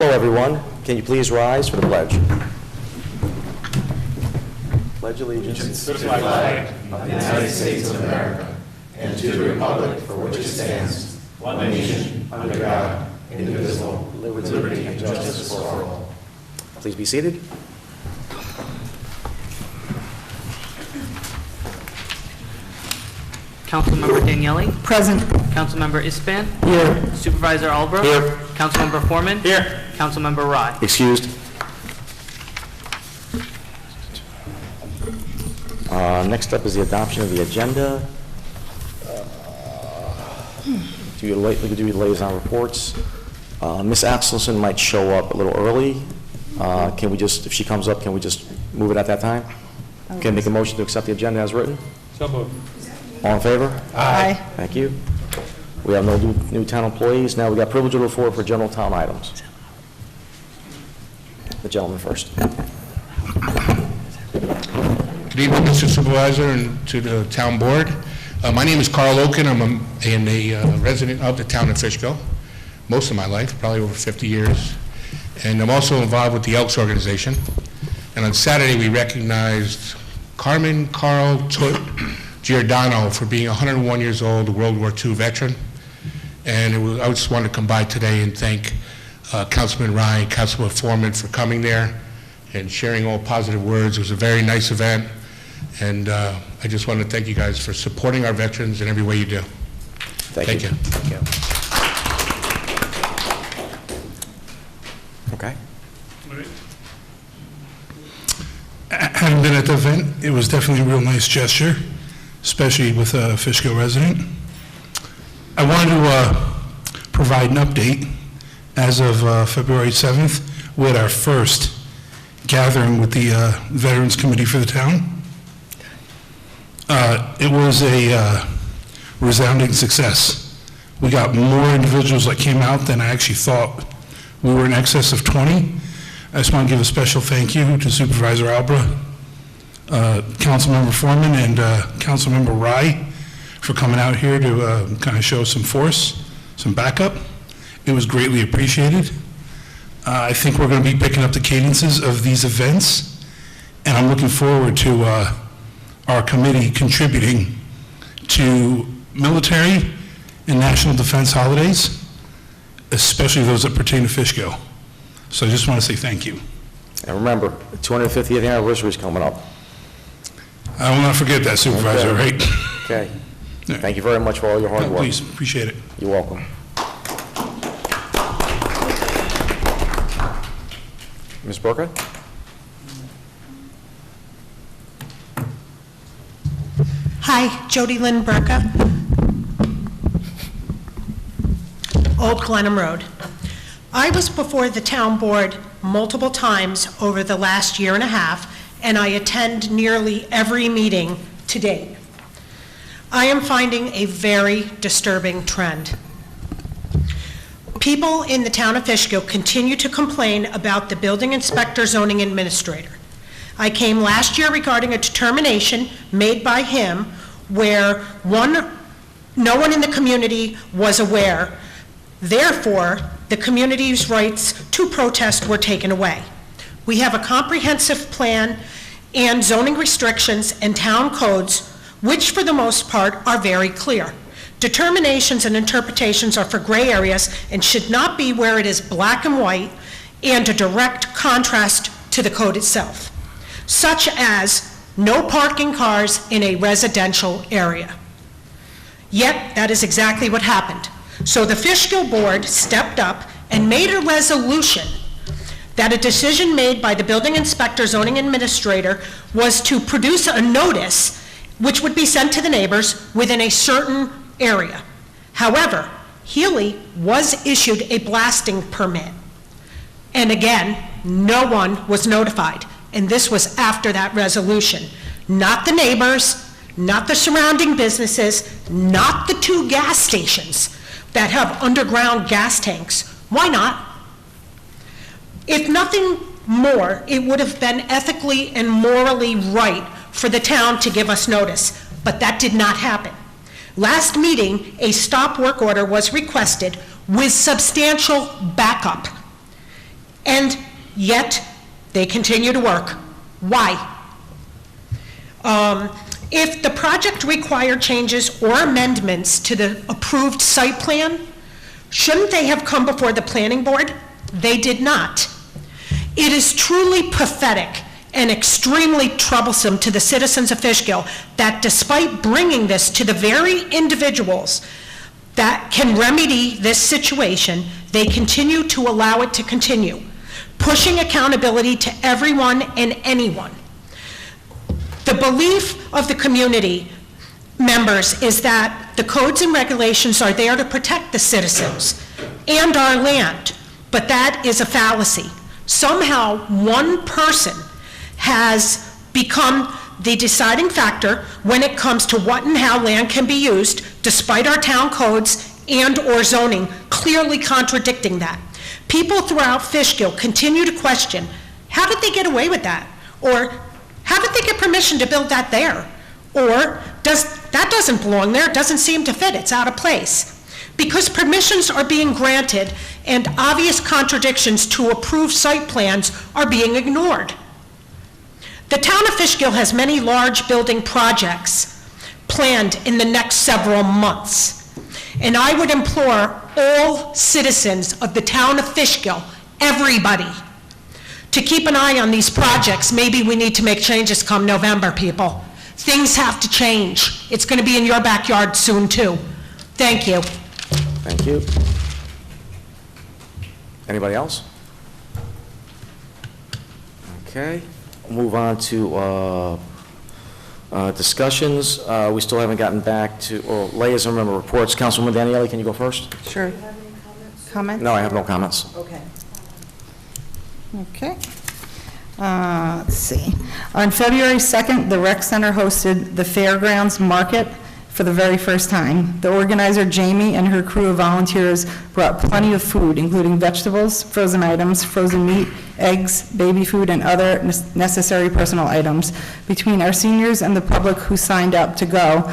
Hello, everyone. Can you please rise for the pledge? Pledge allegiance to the flag of the United States of America and to the republic for which it stands, one nation, under God, indivisible, with liberty and justice for all. Please be seated. Councilmember Daniele. Present. Councilmember Ispan. Here. Supervisor Albro. Here. Councilmember Foreman. Here. Councilmember Rye. Excused. Next up is the adoption of the agenda. Do we do liaison reports? Ms. Axelson might show up a little early. Can we just, if she comes up, can we just move it at that time? Can I make a motion to accept the agenda as written? So moved. All in favor? Aye. Thank you. We have no new town employees. Now we got privilege of the floor for general town items. The gentleman first. Good evening, Mr. Supervisor, and to the town board. My name is Carl Oken. I'm a resident of the town of Fishkill, most of my life, probably over 50 years. And I'm also involved with the Elks organization. And on Saturday, we recognized Carmen Carl Giordano for being 101 years old, a World War II veteran. And I just wanted to come by today and thank Councilman Ryan, Councilman Foreman for coming there and sharing all positive words. It was a very nice event. And I just want to thank you guys for supporting our veterans in every way you do. Thank you. Thank you. Okay. Having been at the event, it was definitely a real nice gesture, especially with a Fishkill resident. I wanted to provide an update. As of February 7th, we had our first gathering with the Veterans Committee for the town. It was a resounding success. We got more individuals that came out than I actually thought. We were in excess of 20. I just want to give a special thank you to Supervisor Albra, Councilmember Foreman, and Councilmember Rye for coming out here to kind of show some force, some backup. It was greatly appreciated. I think we're going to be picking up the cadences of these events, and I'm looking forward to our committee contributing to military and national defense holidays, especially those that pertain to Fishkill. So I just want to say thank you. And remember, the 250th anniversary is coming up. I will not forget that, Supervisor, Okay. right? Okay. Yeah. Thank you very much for all your hard work. Please, appreciate it. You're welcome. Ms. Burka? Hi, Jody Lynn Burka, Old Glenham Road. I was before the town board multiple times over the last year and a half, and I attend nearly every meeting to date. I am finding a very disturbing trend. People in the town of Fishkill continue to complain about the building inspector zoning administrator. I came last year regarding a determination made by him where no one in the community was aware. Therefore, the community's rights to protest were taken away. We have a comprehensive plan and zoning restrictions and town codes, which for the most part are very clear. Determinations and interpretations are for gray areas and should not be where it is black and white and a direct contrast to the code itself, such as no parking cars in a residential area. Yet, that is exactly what happened. So the Fishkill board stepped up and made a resolution that a decision made by the building inspector zoning administrator was to produce a notice which would be sent to the neighbors within a certain area. However, Healy was issued a blasting permit. And again, no one was notified. And this was after that resolution. Not the neighbors, not the surrounding businesses, not the 2 gas stations that have underground gas tanks. Why not? If nothing more, it would have been ethically and morally right for the town to give us notice, but that did not happen. Last meeting, a stop work order was requested with substantial backup. And yet, they continue to work. Why? If the project required changes or amendments to the approved site plan, shouldn't they have come before the planning board? They did not. It is truly pathetic and extremely troublesome to the citizens of Fishkill that despite bringing this to the very individuals that can remedy this situation, they continue to allow it to continue, pushing accountability to everyone and anyone. The belief of the community members is that the codes and regulations are there to protect the citizens and our land, but that is a fallacy. Somehow, one person has become the deciding factor when it comes to what and how land can be used, despite our town codes and/or zoning clearly contradicting that. People throughout Fishkill continue to question, how did they get away with that? Or how did they get permission to build that there? Or that doesn't belong there, it doesn't seem to fit, it's out of place. Because permissions are being granted and obvious contradictions to approved site plans are being ignored. The town of Fishkill has many large building projects planned in the next several months. And I would implore all citizens of the town of Fishkill, everybody, to keep an eye on these projects. Maybe we need to make changes come November, people. Things have to change. It's going to be in your backyard soon, too. Thank you. Thank you. Anybody else? Okay. We'll move on to discussions. We still haven't gotten back to, or liaison member reports. Councilwoman Daniele, can you go first? Sure. Comments? No, I have no comments. Okay. Okay. Let's see. On February 2nd, the rec center hosted the Fairgrounds Market for the very first time. The organizer, Jamie, and her crew of volunteers brought plenty of food, including vegetables, frozen items, frozen meat, eggs, baby food, and other necessary personal items. Between our seniors and the public who signed up to go,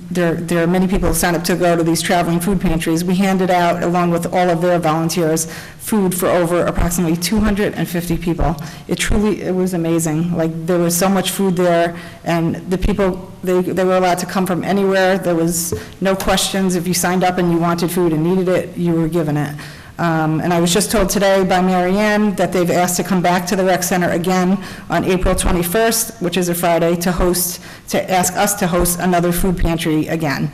there are many people who signed up to go to these traveling food pantries. We handed out, along with all of their volunteers, food for over approximately 250 people. It was amazing. Like, there was so much food there, and the people, they were allowed to come from anywhere. There was no questions. If you signed up and you wanted food and needed it, you were given it. And I was just told today by Mary Ann that they've asked to come back to the rec center again on April 21st, which is a Friday, to ask us to host another food pantry again.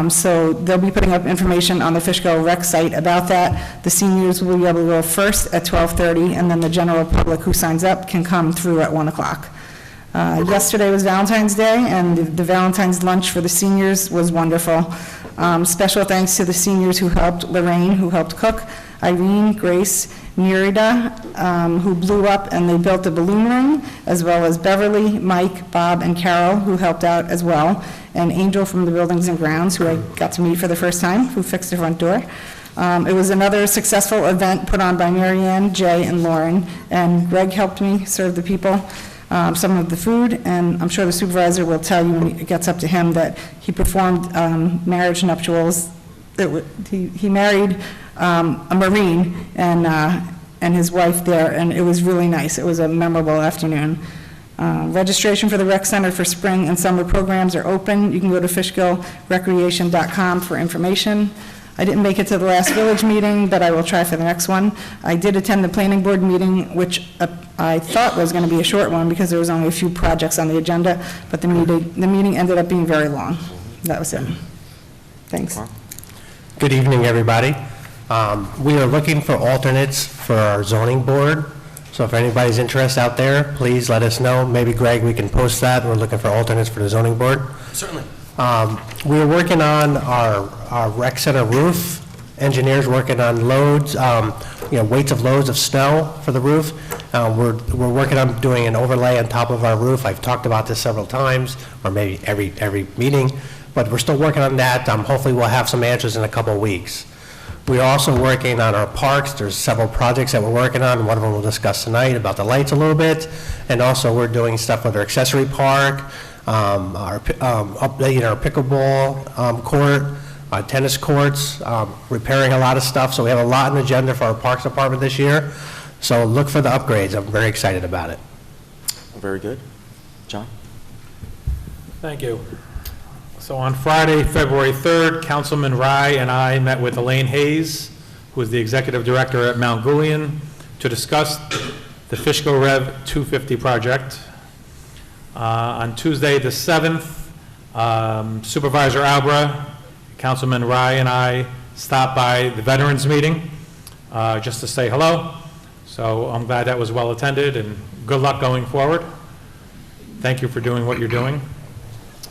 So they'll be putting up information on the Fishkill rec site about that. The seniors will be able to go first at 12:30, and then the general public who signs up can come through at 1 o'clock. Yesterday was Valentine's Day, and the Valentine's lunch for the seniors was wonderful. Special thanks to the seniors who helped, Lorraine, who helped cook, Irene, Grace, Murida, who blew up and they built a balloon ring, as well as Beverly, Mike, Bob, and Carol, who helped out as well, and Angel from the Buildings and Grounds, who I got to meet for the first time, who fixed the front door. It was another successful event put on by Mary Ann, Jay, and Lauren, and Greg helped me serve the people some of the food, and I'm sure the supervisor will tell you when it gets up to him that he performed marriage nuptials. He married a Marine and his wife there, and it was really nice. It was a memorable afternoon. Registration for the rec center for spring and summer programs are open. You can go to fishkillrecreation.com for information. I didn't make it to the last village meeting, but I will try for the next one. I did attend the planning board meeting, which I thought was going to be a short one because there was only a few projects on the agenda, but the meeting ended up being very long. That was it. Thanks. Good evening, everybody. We are looking for alternates for our zoning board. So if anybody's interested out there, please let us know. Maybe Greg, we can post that. We're looking for alternates for the zoning board. Certainly. We're working on our rec center roof. Engineers working on loads, weights of loads of snow for the roof. We're working on doing an overlay on top of our roof. I've talked about this several times, or maybe every meeting, but we're still working on that. Hopefully we'll have some answers in a couple of weeks. We're also working on our parks. There's several projects that we're working on. One of them we'll discuss tonight about the lights a little bit, and also we're doing stuff with our accessory park, updating our pickleball court, tennis courts, repairing a lot of stuff. So we have a lot on the agenda for our Parks Department this year. So look for the upgrades. I'm very excited about it. Very good. John? Thank you. So on Friday, February 3rd, Councilman Rye and I met with Elaine Hayes, who is the Executive Director at Mount Julian, to discuss the Fishkill Rev 250 project. On Tuesday, the 7th, Supervisor Albra, Councilman Rye, and I stopped by the Veterans Meeting just to say hello. So I'm glad that was well attended, and good luck going forward. Thank you for doing what you're doing.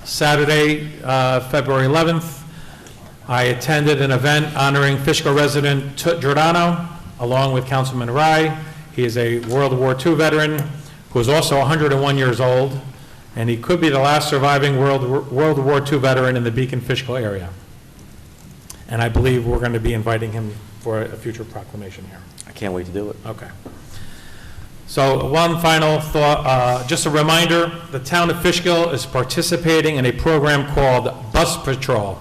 Saturday, February 11th, I attended an event honoring Fishkill resident Tut Giordano, along with Councilman Rye. He is a World War II veteran who is also 101 years old, and he could be the last surviving World War II veteran in the Beacon-Fishkill area. And I believe we're going to be inviting him for a future proclamation here. I can't wait to do it. Okay. So one final thought, just a reminder, the town of Fishkill is participating in a program called Bus Patrol.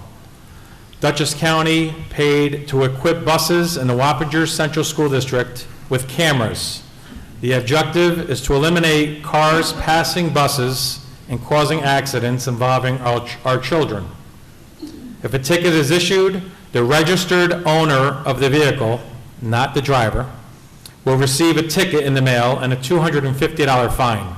Dutchess County paid to equip buses in the Wappinger Central School District with cameras. The objective is to eliminate cars passing buses and causing accidents involving our children. If a ticket is issued, the registered owner of the vehicle, not the driver, will receive a ticket in the mail and a $250 fine.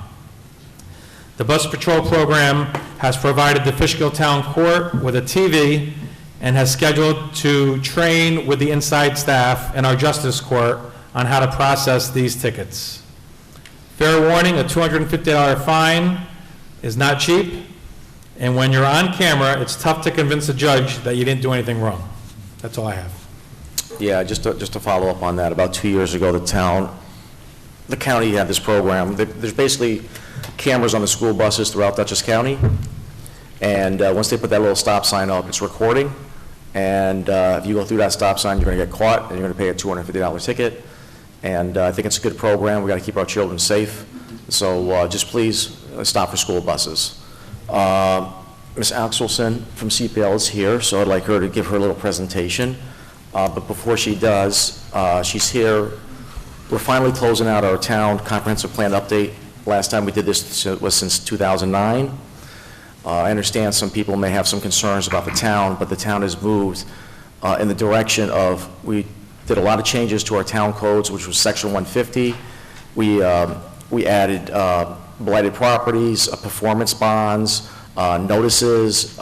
The Bus Patrol program has provided the Fishkill Town Court with a TV and has scheduled to train with the inside staff in our Justice Court on how to process these tickets. Fair warning, a $250 fine is not cheap, and when you're on camera, it's tough to convince a judge that you didn't do anything wrong. That's all I have. Yeah, just to follow up on that, about 2 years ago, the county had this program. There's basically cameras on the school buses throughout Dutchess County, and once they put that little stop sign up, it's recording, and if you go through that stop sign, you're going to get caught, and you're going to pay a $250 ticket, and I think it's a good program. We got to keep our children safe, so just please stop for school buses. Ms. Axelson from CPL is here, so I'd like her to give her a little presentation. But before she does, she's here. We're finally closing out our town comprehensive plan update. Last time we did this was since 2009. I understand some people may have some concerns about the town, but the town has moved in the direction of, we did a lot of changes to our town codes, which was section 150. We added blighted properties, performance bonds, notices,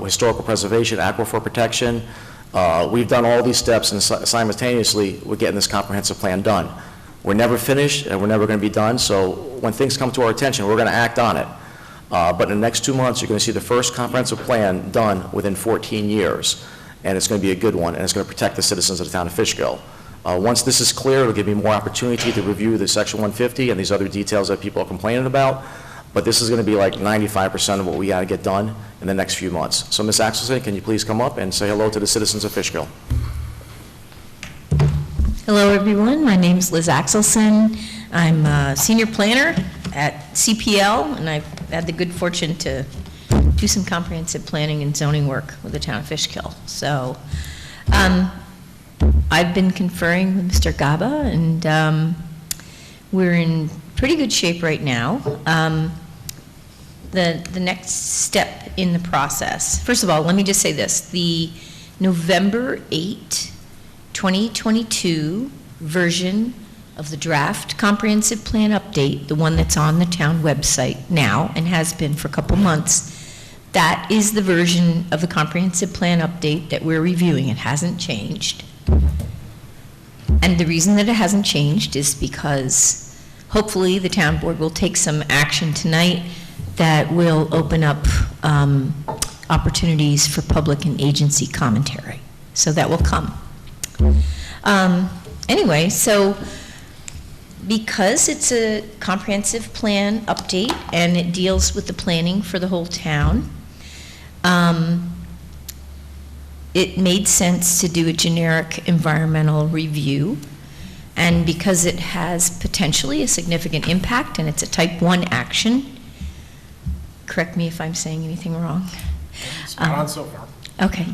historical preservation, aquifer protection. We've done all these steps, and simultaneously, we're getting this comprehensive plan done. We're never finished, and we're never going to be done, so when things come to our attention, we're going to act on it. But in the next 2 months, you're going to see the first comprehensive plan done within 14 years, and it's going to be a good one, and it's going to protect the citizens of the town of Fishkill. Once this is clear, it'll give me more opportunity to review the section 150 and these other details that people are complaining about. But this is going to be like 95% of what we got to get done in the next few months. So Ms. Axelson, can you please come up and say hello to the citizens of Fishkill? Hello, everyone. My name is Liz Axelson. I'm a senior planner at CPL, and I've had the good fortune to do some comprehensive planning and zoning work with the town of Fishkill. So I've been conferring with Mr. Gaba, and we're in pretty good shape right now. The next step in the process, first of all, let me just say this. The November 8, 2022 version of the draft comprehensive plan update, the one that's on the town website now and has been for a couple months, that is the version of the comprehensive plan update that we're reviewing. It hasn't changed. And the reason that it hasn't changed is because hopefully the town board will take some action tonight that will open up opportunities for public and agency commentary. So that will come. Anyway, so because it's a comprehensive plan update and it deals with the planning for the whole town, it made sense to do a generic environmental review. And because it has potentially a significant impact and it's a type 1 action, correct me if I'm saying anything wrong. Spot on so far. Okay.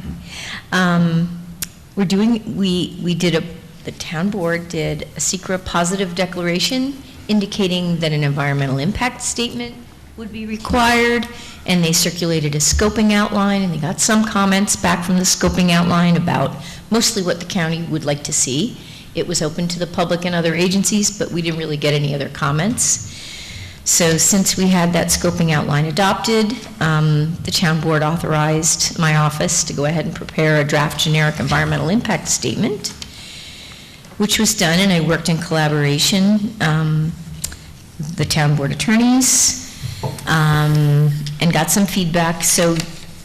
The town board did a secret positive declaration indicating that an environmental impact statement would be required, and they circulated a scoping outline, and they got some comments back from the scoping outline about mostly what the county would like to see. It was open to the public and other agencies, but we didn't really get any other comments. So since we had that scoping outline adopted, the town board authorized my office to go ahead and prepare a draft generic environmental impact statement, which was done, and I worked in collaboration, the town board attorneys, and got some feedback. So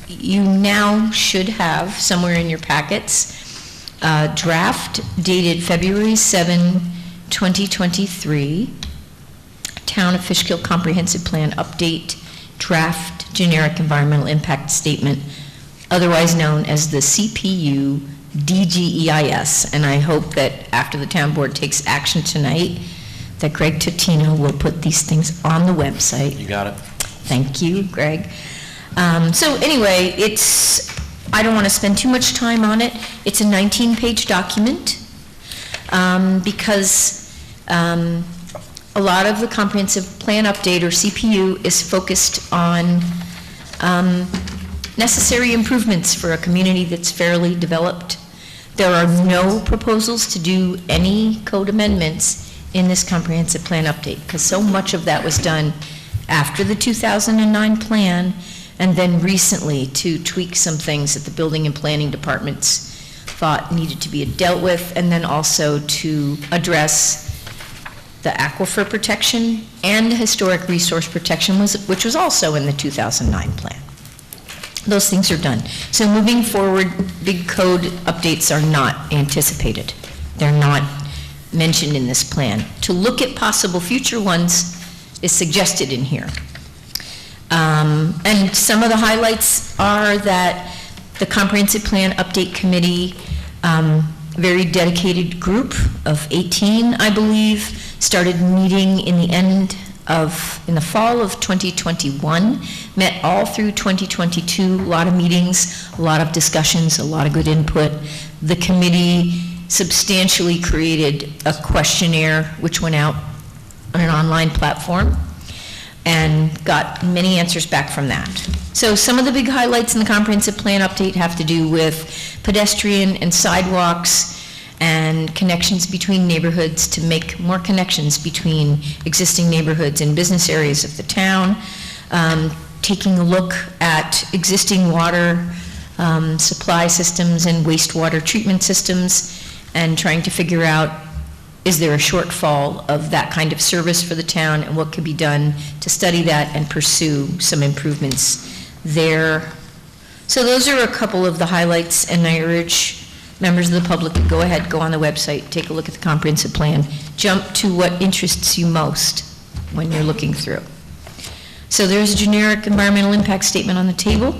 you now should have somewhere in your packets a draft dated February 7, 2023, Town of Fishkill Comprehensive Plan Update Draft Generic Environmental Impact Statement, otherwise known as the CPU DGEIS. And I hope that after the town board takes action tonight, that Greg Totino will put these things on the website. You got it. Thank you, Greg. So anyway, I don't want to spend too much time on it. It's a 19-page document because a lot of the comprehensive plan update, or CPU, is focused on necessary improvements for a community that's fairly developed. There are no proposals to do any code amendments in this comprehensive plan update, because so much of that was done after the 2009 plan, and then recently to tweak some things that the building and planning departments thought needed to be dealt with, and then also to address the aquifer protection and historic resource protection, which was also in the 2009 plan. Those things are done. So moving forward, big code updates are not anticipated. They're not mentioned in this plan. To look at possible future ones is suggested in here. And some of the highlights are that the Comprehensive Plan Update Committee, very dedicated group of 18, I believe, started meeting in the fall of 2021, met all through 2022, a lot of meetings, a lot of discussions, a lot of good input. The committee substantially created a questionnaire which went out on an online platform and got many answers back from that. So some of the big highlights in the comprehensive plan update have to do with pedestrian and sidewalks and connections between neighborhoods, to make more connections between existing neighborhoods and business areas of the town, taking a look at existing water supply systems and wastewater treatment systems, and trying to figure out, is there a shortfall of that kind of service for the town, and what could be done to study that and pursue some improvements there. So those are a couple of the highlights, and I urge members of the public to go ahead, go on the website, take a look at the comprehensive plan, jump to what interests you most when you're looking through. So there's a generic environmental impact statement on the table,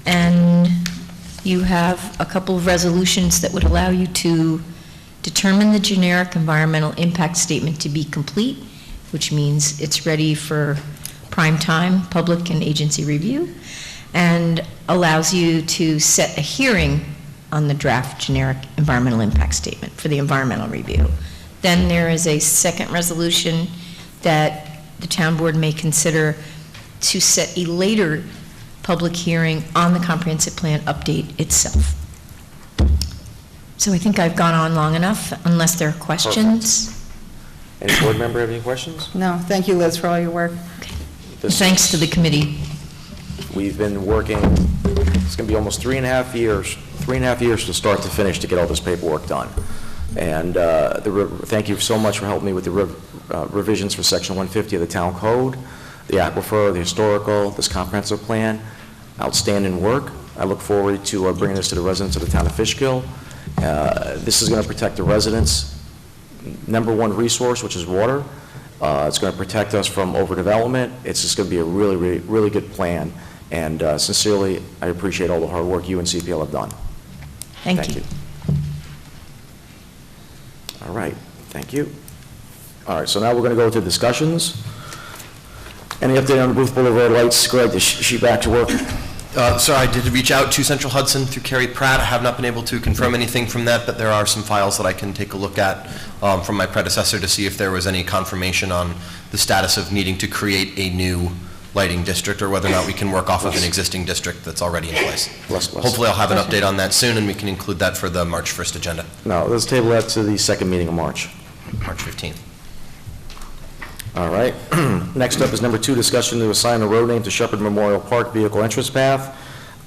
and you have a couple of resolutions that would allow you to determine the generic environmental impact statement to be complete, which means it's ready for prime time, public and agency review, and allows you to set a hearing on the draft generic environmental impact statement for the environmental review. Then there is a second resolution that the town board may consider to set a later public hearing on the comprehensive plan update itself. So I think I've gone on long enough, unless there are questions. Any board member have any questions? No, thank you, Liz, for all your work. Thanks to the committee. We've been working, it's going to be almost 3.5 years to start to finish to get all this paperwork done. And thank you so much for helping me with the revisions for Section 150 of the Town Code, the aquifer, the historical, this comprehensive plan. Outstanding work. I look forward to bringing this to the residents of the town of Fishkill. This is going to protect the residents' #1 resource, which is water. It's going to protect us from overdevelopment. It's just going to be a really, really, really good plan. And sincerely, I appreciate all the hard work you and CPL have done. Thank you. All right, thank you. All right, so now we're going to go to discussions. Any update on the Booth Boulevard lights? Greg, is she back to work? Sir, I did reach out to Central Hudson through Carrie Pratt. I have not been able to confirm anything from that, but there are some files that I can take a look at from my predecessor to see if there was any confirmation on the status of needing to create a new lighting district or whether or not we can work off of an existing district that's already in place. Hopefully I'll have an update on that soon and we can include that for the March 1st agenda. No, let's table that to the second meeting of March. March 15th. All right. Next up is number 2, discussion to assign a road name to Shepherd Memorial Park Vehicle Entrance Path.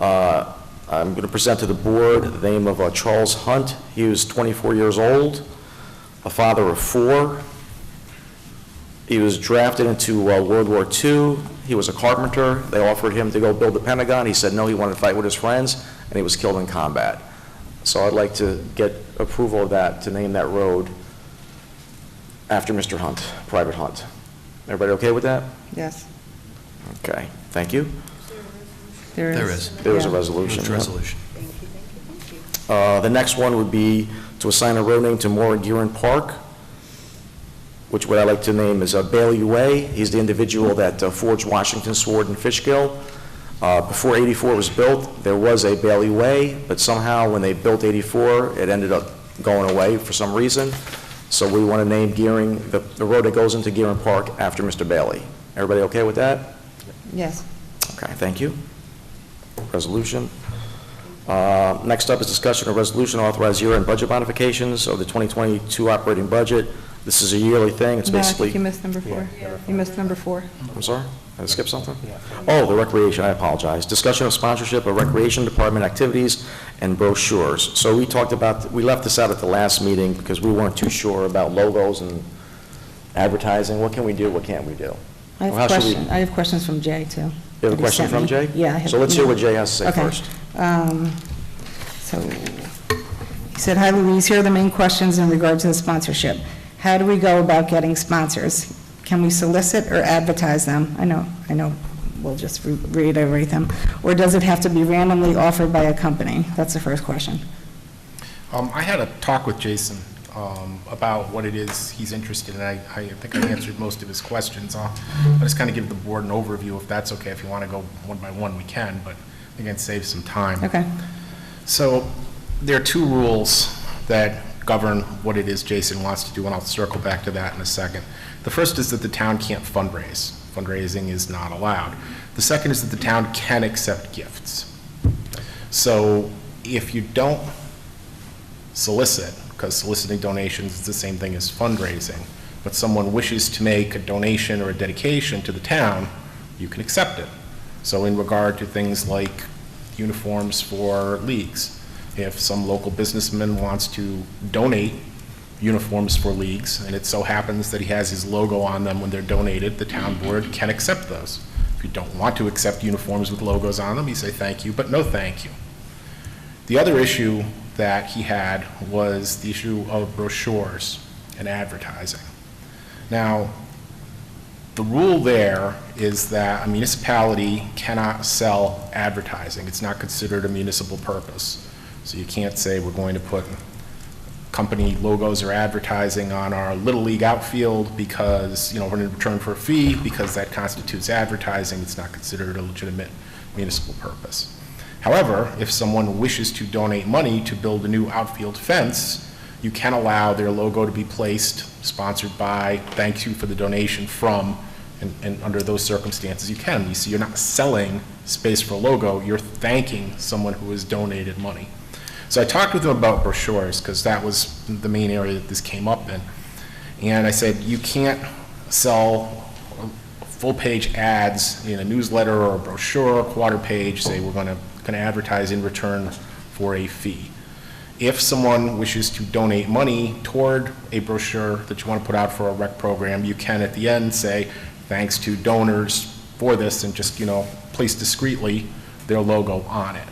I'm going to present to the board the name of Charles Hunt. He was 24 years old, a father of 4. He was drafted into World War II. He was a carpenter. They offered him to go build the Pentagon. He said no, he wanted to fight with his friends, and he was killed in combat. So I'd like to get approval of that, to name that road after Mr. Hunt, Private Hunt. Everybody okay with that? Yes. Okay, thank you. There is. There is a resolution. Moved to resolution. The next one would be to assign a road name to Maura Gearin Park, which what I like to name is Bailey Way. He's the individual that forged Washington's sword in Fishkill. Before 84 was built, there was a Bailey Way, but somehow when they built 84, it ended up going away for some reason. So we want to name Gearing, the road that goes into Gearin Park after Mr. Bailey. Everybody okay with that? Yes. Okay, thank you. Resolution. Next up is discussion of resolution to authorize year-end budget modifications of the 2022 operating budget. This is a yearly thing. It's No, I basically... think you missed number 4. You missed number 4. I'm sorry? Did I skip something? Oh, the recreation, I apologize. Discussion of sponsorship of recreation department activities and brochures. So we talked about, we left this out at the last meeting because we weren't too sure about logos and advertising. What can we do, what can't we do? I Well, how should we- have questions from Jay, too. You have that a he question sent from me. Jay? Yeah. I have- So let's hear what Jay has to say Okay. first. So, he said, "Hi Louise, here are the main questions in regard to the sponsorship. How do we go about getting sponsors? Can we solicit or advertise them?" I know, we'll just reiterate them. "Or does it have to be randomly offered by a company?" That's the first question. I had a talk with Jason about what it is he's interested in. I think I answered most of his questions. I'll just kind of give the board an overview, if that's okay. If you want to go one by one, we can, but again, save some time. Okay. So there are 2 rules that govern what it is Jason wants to do, and I'll circle back to that in a second. The first is that the town can't fundraise. Fundraising is not allowed. The second is that the town can accept gifts. So if you don't solicit, because soliciting donations is the same thing as fundraising, but someone wishes to make a donation or a dedication to the town, you can accept it. So in regard to things like uniforms for leagues, if some local businessman wants to donate uniforms for leagues, and it so happens that he has his logo on them when they're donated, the town board can accept those. If you don't want to accept uniforms with logos on them, you say thank you, but no thank you. The other issue that he had was the issue of brochures and advertising. Now, the rule there is that a municipality cannot sell advertising. It's not considered a municipal purpose. So you can't say we're going to put company logos or advertising on our Little League outfield because, we're in return for a fee, because that constitutes advertising. It's not considered a legitimate municipal purpose. However, if someone wishes to donate money to build a new outfield fence, you can allow their logo to be placed, sponsored by, thank you for the donation from, and under those circumstances you can. You see, you're not selling space for a logo, you're thanking someone who has donated money. So I talked with him about brochures, because that was the main area that this came up in. And I said, you can't sell full-page ads in a newsletter or a brochure, a quarter page, say we're going to advertise in return for a fee. If someone wishes to donate money toward a brochure that you want to put out for a rec program, you can at the end say, thanks to donors for this, and just, place discreetly their logo on it.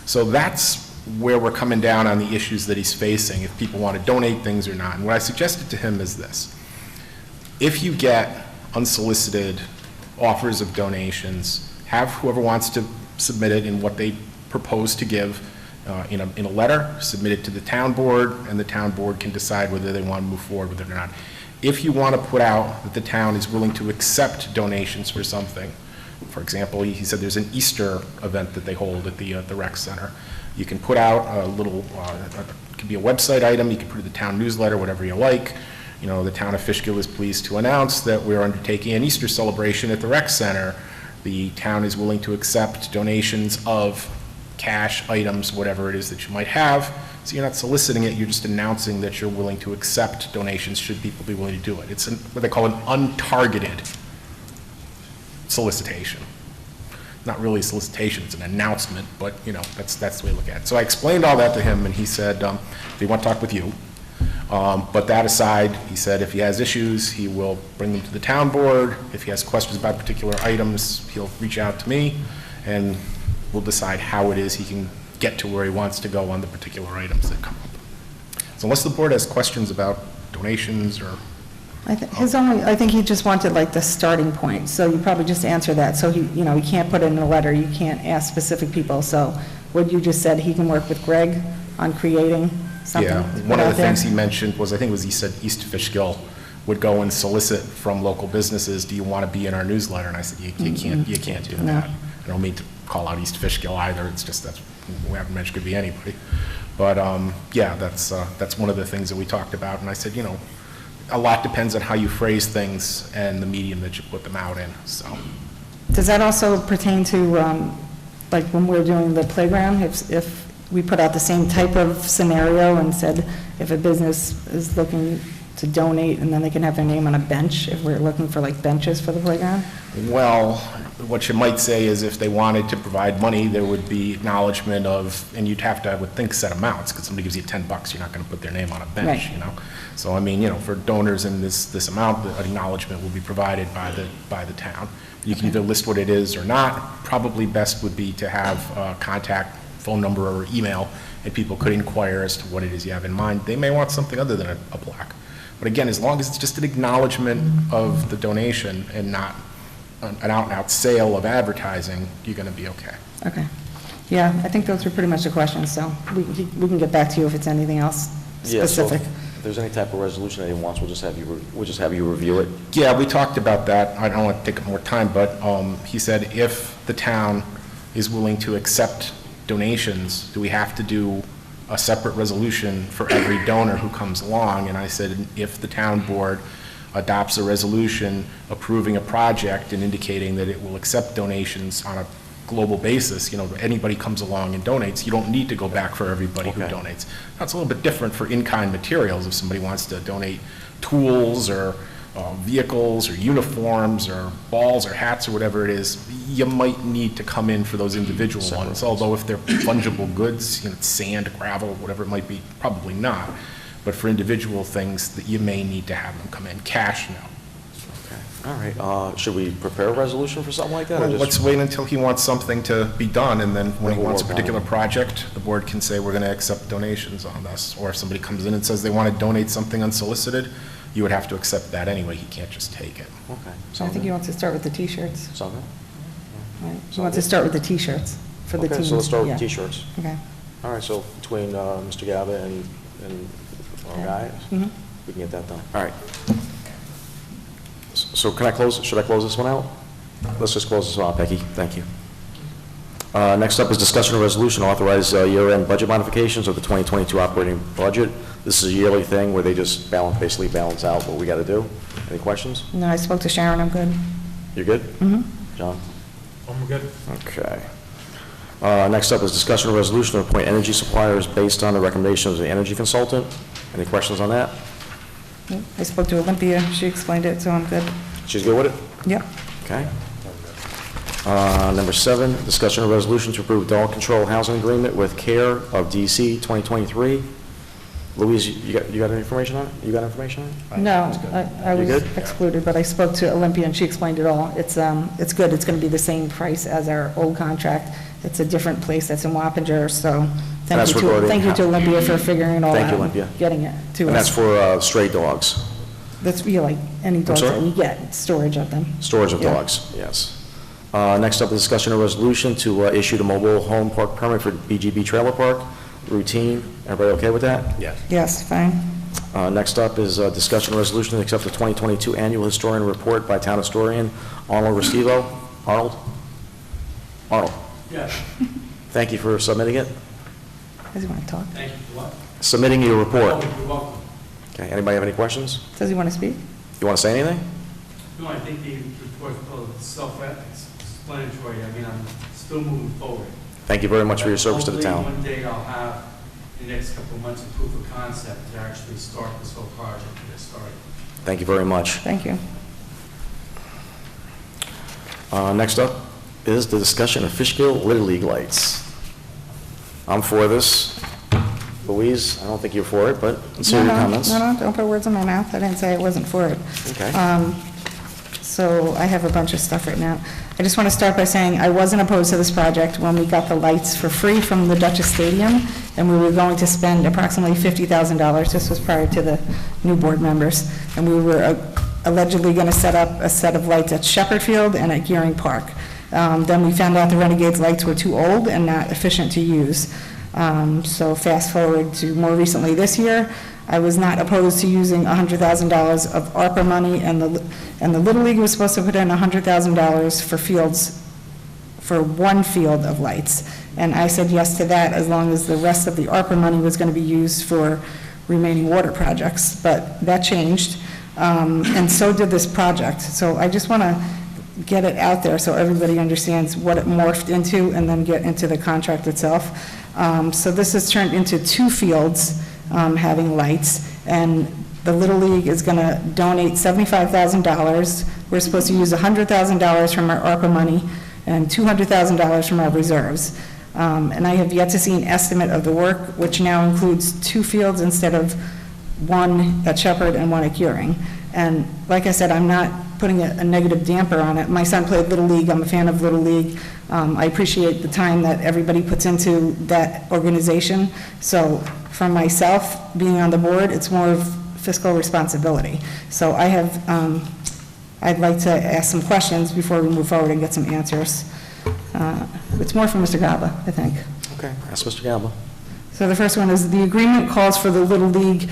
So that's where we're coming down on the issues that he's facing, if people want to donate things or not. And what I suggested to him is this: if you get unsolicited offers of donations, have whoever wants to submit it in what they propose to give in a letter, submit it to the town board, and the town board can decide whether they want to move forward with it or not. If you want to put out that the town is willing to accept donations for something, For example, he said there's an Easter event that they hold at the rec center. You can put out a little, it could be a website item, you can put it in the town newsletter, whatever you like. You know, the town of Fishkill is pleased to announce that we're undertaking an Easter celebration at the rec center. The town is willing to accept donations of cash, items, whatever it is that you might have. So you're not soliciting it, you're just announcing that you're willing to accept donations should people be willing to do it. It's what they call an untargeted solicitation. Not really a solicitation, it's an announcement, but you know, that's the way to look at it. So I explained all that to him, and he said, he want to talk with you. But that aside, he said if he has issues, he will bring them to the town board. If he has questions about particular items, he'll reach out to me, and we'll decide how it is he can get to where he wants to go on the particular items that come up. So unless the board has questions about donations or... I think he just wanted like the starting point, so you probably just answer that. So he can't put it in a letter, you can't ask specific people. So what you just said, he can work with Greg on creating something. Yeah, one of the things he mentioned was, I think it was, he said East Fishkill would go and solicit from local businesses, do you want to be in our newsletter? And I said, you can't do that. I don't mean to call out East Fishkill either, it's just that we haven't mentioned could be anybody. But yeah, that's one of the things that we talked about, and I said, you know, a lot depends on how you phrase things and the medium that you put them out in, so. Does that also pertain to, like when we're doing the playground, if we put out the same type of scenario and said if a business is looking to donate and then they can have their name on a bench, if we're looking for like benches for the playground? Well, what you might say is if they wanted to provide money, there would be acknowledgement of, and you'd have to, I would think, set amounts, because somebody gives you $10, you're not going to put their name on a bench, Right. you know? So, I mean, you know, for donors in this amount, the acknowledgement will be provided by the town. You can either list what it is or not. Probably best would be to have contact, phone number or email, and people could inquire as to what it is you have in mind. They may want something other than a plaque. But again, as long as it's just an acknowledgement of the donation and not an out-and-out sale of advertising, you're going to be okay. Okay. Yeah, I think those were pretty much the questions, so we can get back to you if it's anything else specific. Yeah, so if there's any type of resolution that he wants, we'll just have you review it. Yeah, we talked about that. I don't want to take up more time, but he said if the town is willing to accept donations, do we have to do a separate resolution for every donor who comes along? And I said, if the town board adopts a resolution approving a project and indicating that it will accept donations on a global basis, you know, anybody comes along and donates, you don't need to go back for everybody who donates. That's a little bit different for in-kind materials. If somebody wants to donate tools or vehicles or uniforms or balls or hats or whatever it is, you might need to come in for those individual ones, although if they're fungible goods, you know, sand, gravel, whatever it might be, probably not. But for individual things, that you may need to have them come in. Cash, no. Okay. All right. Should we prepare a resolution for something like that? Well, or let's wait until he wants something to be done, and then when he We'll wants a work on particular it. project, the board can say, we're going to accept donations on this. Or if somebody comes in and says they want to donate something unsolicited, you would have to accept that anyway. He can't just take it. Okay. I think he wants to start with the T-shirts. Something? Right. He wants to start with the T-shirts for the team. Okay, so let's start with Yeah. T-shirts. Okay. All right, so between Mr. Gaba and our guy, Mhm. we can get that done. All right. So should I close this one out? Let's just close this one out, Becky. Thank you. Next up is discussion of resolution authorize year-end budget modifications of the 2022 operating budget. This is a yearly thing where they just basically balance out what we got to do. Any questions? No, I spoke to Sharon, I'm good. You're good? Mm-hmm. John? I'm good. Okay. Next up is discussion of resolution to appoint energy suppliers based on the recommendations of the energy consultant. Any questions on that? I spoke to Olympia, she explained it, so I'm good. She's good with it? Yep. Okay. Number 7, discussion of resolution to approve dog control housing agreement with CARE of DC 2023. Louise, you got any information on it? You got information on it? No, I You was good? excluded, but I spoke to Olympia and she explained it all. It's good, it's going to be the same price as our old contract. It's a different place that's in Wappinger, so thank you to Olympia for figuring it all out. Thank you, Olympia. Getting it to us. And that's for stray dogs, That's, like any dogs sorry? that we get, storage of them. storage of Yeah. dogs, yes. Next up is discussion of resolution to issue the mobile home park permit for BGB Trailer Park, routine. Everybody okay with that? Yes. Yes, fine. Next up is discussion of resolution to accept the 2022 annual historian report by town historian Arnold Restivo. Arnold? Arnold, Yes. thank you for submitting it, Does he want to talk? Thank you for what? submitting your report. Oh, you're welcome. Okay, anybody have any questions? Does he want to speak? You want to say anything? No, I think the report is self-explanatory. I mean, I'm still moving forward. Thank you very much for your service to the town. Hopefully, one day I'll have, in the next couple of months, a proof of concept to actually start this whole project and get started. Thank you very much. Thank you. Next up is the discussion of Fishkill Little League lights. I'm for this. Louise, I don't think you're for it, but let's hear your comments. No, don't put words in my mouth. I didn't say I wasn't for it. Okay. So I have a bunch of stuff right now. I just want to start by saying I wasn't opposed to this project when we got the lights for free from the Duchess Stadium, and we were going to spend approximately $50,000. This was prior to the new board members. And we were allegedly going to set up a set of lights at Shepherd Field and at Gearing Park. Then we found out the Renegades lights were too old and not efficient to use. So fast forward to more recently this year, I was not opposed to using $100,000 of ARPA money, and the Little League was supposed to put in $100,000 for fields, for one field of lights. And I said yes to that as long as the rest of the ARPA money was going to be used for remaining water projects. But that changed, and so did this project. So I just want to get it out there so everybody understands what it morphed into, and then get into the contract itself. So this has turned into two fields having lights, and the Little League is going to donate $75,000. We're supposed to use $100,000 from our ARPA money and $200,000 from our reserves. And I have yet to see an estimate of the work, which now includes two fields instead of one at Shepherd and one at Gearing. And like I said, I'm not putting a negative damper on it. My son played Little League. I'm a fan of Little League. I appreciate the time that everybody puts into that organization. So for myself, being on the board, it's more of fiscal responsibility. So I have, I'd like to ask some questions before we move forward and get some answers. It's more for Mr. Gaba, I think. Okay, ask Mr. Gaba. So the first one is the agreement calls for the Little League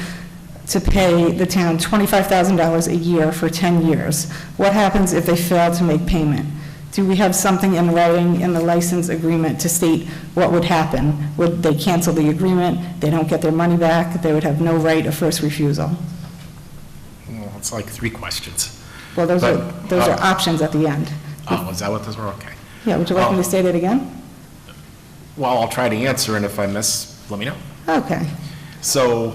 to pay the town $25,000 a year for 10 years. What happens if they fail to make payment? Do we have something in writing in the license agreement to state what would happen? Would they cancel the agreement? They don't get their money back? They would have no right of first refusal? Well, it's like three questions. Well, those are options at the end. Oh, is that what those were? Okay. Yeah, would you like me to state it again? Well, I'll try to answer, and if I miss, let me know. Okay. So,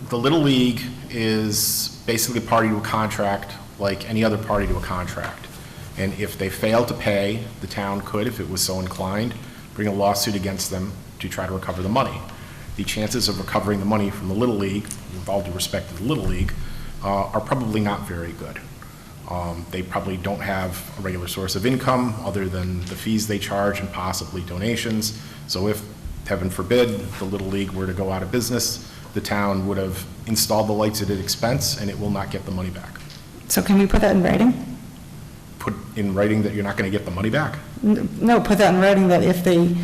the Little League is basically party to a contract like any other party to a contract. And if they fail to pay, the town could, if it was so inclined, bring a lawsuit against them to try to recover the money. The chances of recovering the money from the Little League, with all due respect to the Little League, are probably not very good. They probably don't have a regular source of income other than the fees they charge and possibly donations. So if, heaven forbid, the Little League were to go out of business, the town would have installed the lights at its expense, and it will not get the money back. So can we put that in writing? Put in writing that you're not going to get the money back? No, put that in writing that if they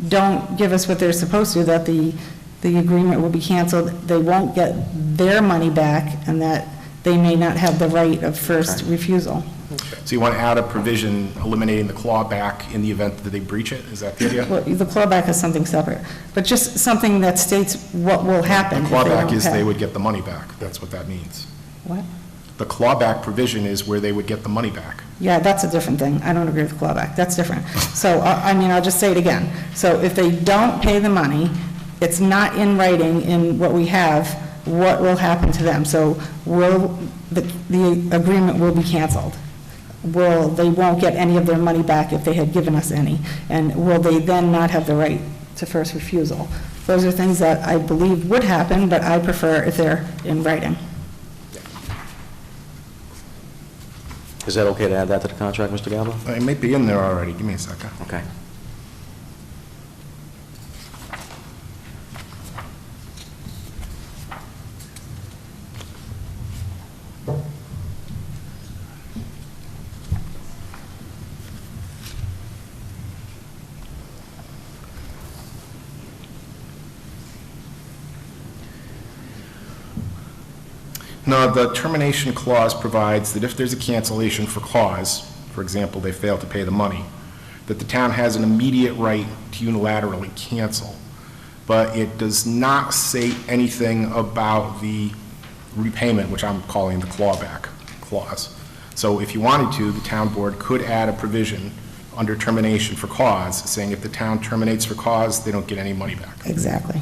don't give us what they're supposed to, that the agreement will be canceled, they won't get their money back, and that they may not have the right of first refusal. So you want to add a provision eliminating the clawback in the event that they breach it? Is that the idea? Well, the clawback is something separate, but just something that states what will happen The if they don't clawback is pay. they would get the money back. That's what that means. What? The clawback provision is where they would get the money back. Yeah, that's a different thing. I don't agree with clawback. That's different. So, I mean, I'll just say it again. So if they don't pay the money, it's not in writing in what we have, what will happen to them. So the agreement will be canceled. They won't get any of their money back if they had given us any. And will they then not have the right to first refusal? Those are things that I believe would happen, but I prefer if they're in writing. Is that okay to add that to the contract, Mr. Gaba? It might be in there already. Give me a second. Okay. No, the termination clause provides that if there's a cancellation for cause, for example, they fail to pay the money, that the town has an immediate right to unilaterally cancel. But it does not say anything about the repayment, which I'm calling the clawback clause. So if you wanted to, the town board could add a provision under termination for cause, saying if the town terminates for cause, they don't get any money back. Exactly.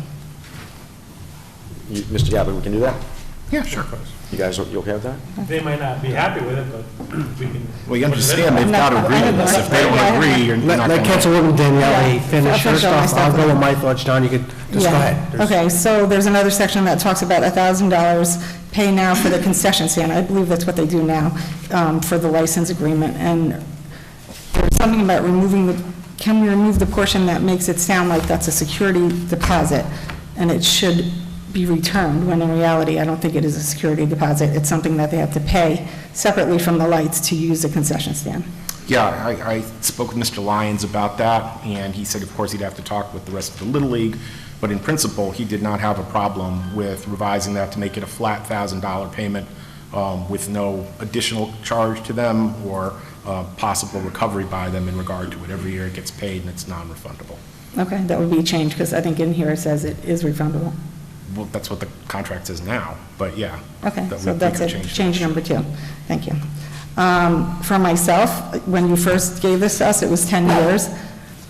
Mr. Gabbard, we can do that? Yeah, sure. You guys, you okay with that? They might not be happy with it, but we can. Well, you understand, they've got to agree with this. If they don't agree, you're not Let going to... Councilwoman Daniele Yeah, finish. First official, I off, I'll stepped go in. with my thoughts, John, you could just go ahead. There's- Okay, so there's another section that talks about $1,000 pay now for the concession stand. I believe that's what they do now for the license agreement. And there's something about can we remove the portion that makes it sound like that's a security deposit and it should be returned, when in reality, I don't think it is a security deposit. It's something that they have to pay separately from the lights to use the concession stand. Yeah, I spoke with Mr. Lyons about that, and he said, of course, he'd have to talk with the rest of the Little League, but in principle, he did not have a problem with revising that to make it a flat $1,000 payment with no additional charge to them or possible recovery by them in regard to it. Every year it gets paid and it's non-refundable. Okay, that would be a change, because I think in here it says it is refundable. Well, that's what the contract says now, but yeah. Okay, that so we that's could it, change change that. number 2. Thank you. For myself, when you first gave this to us, it was 10 years.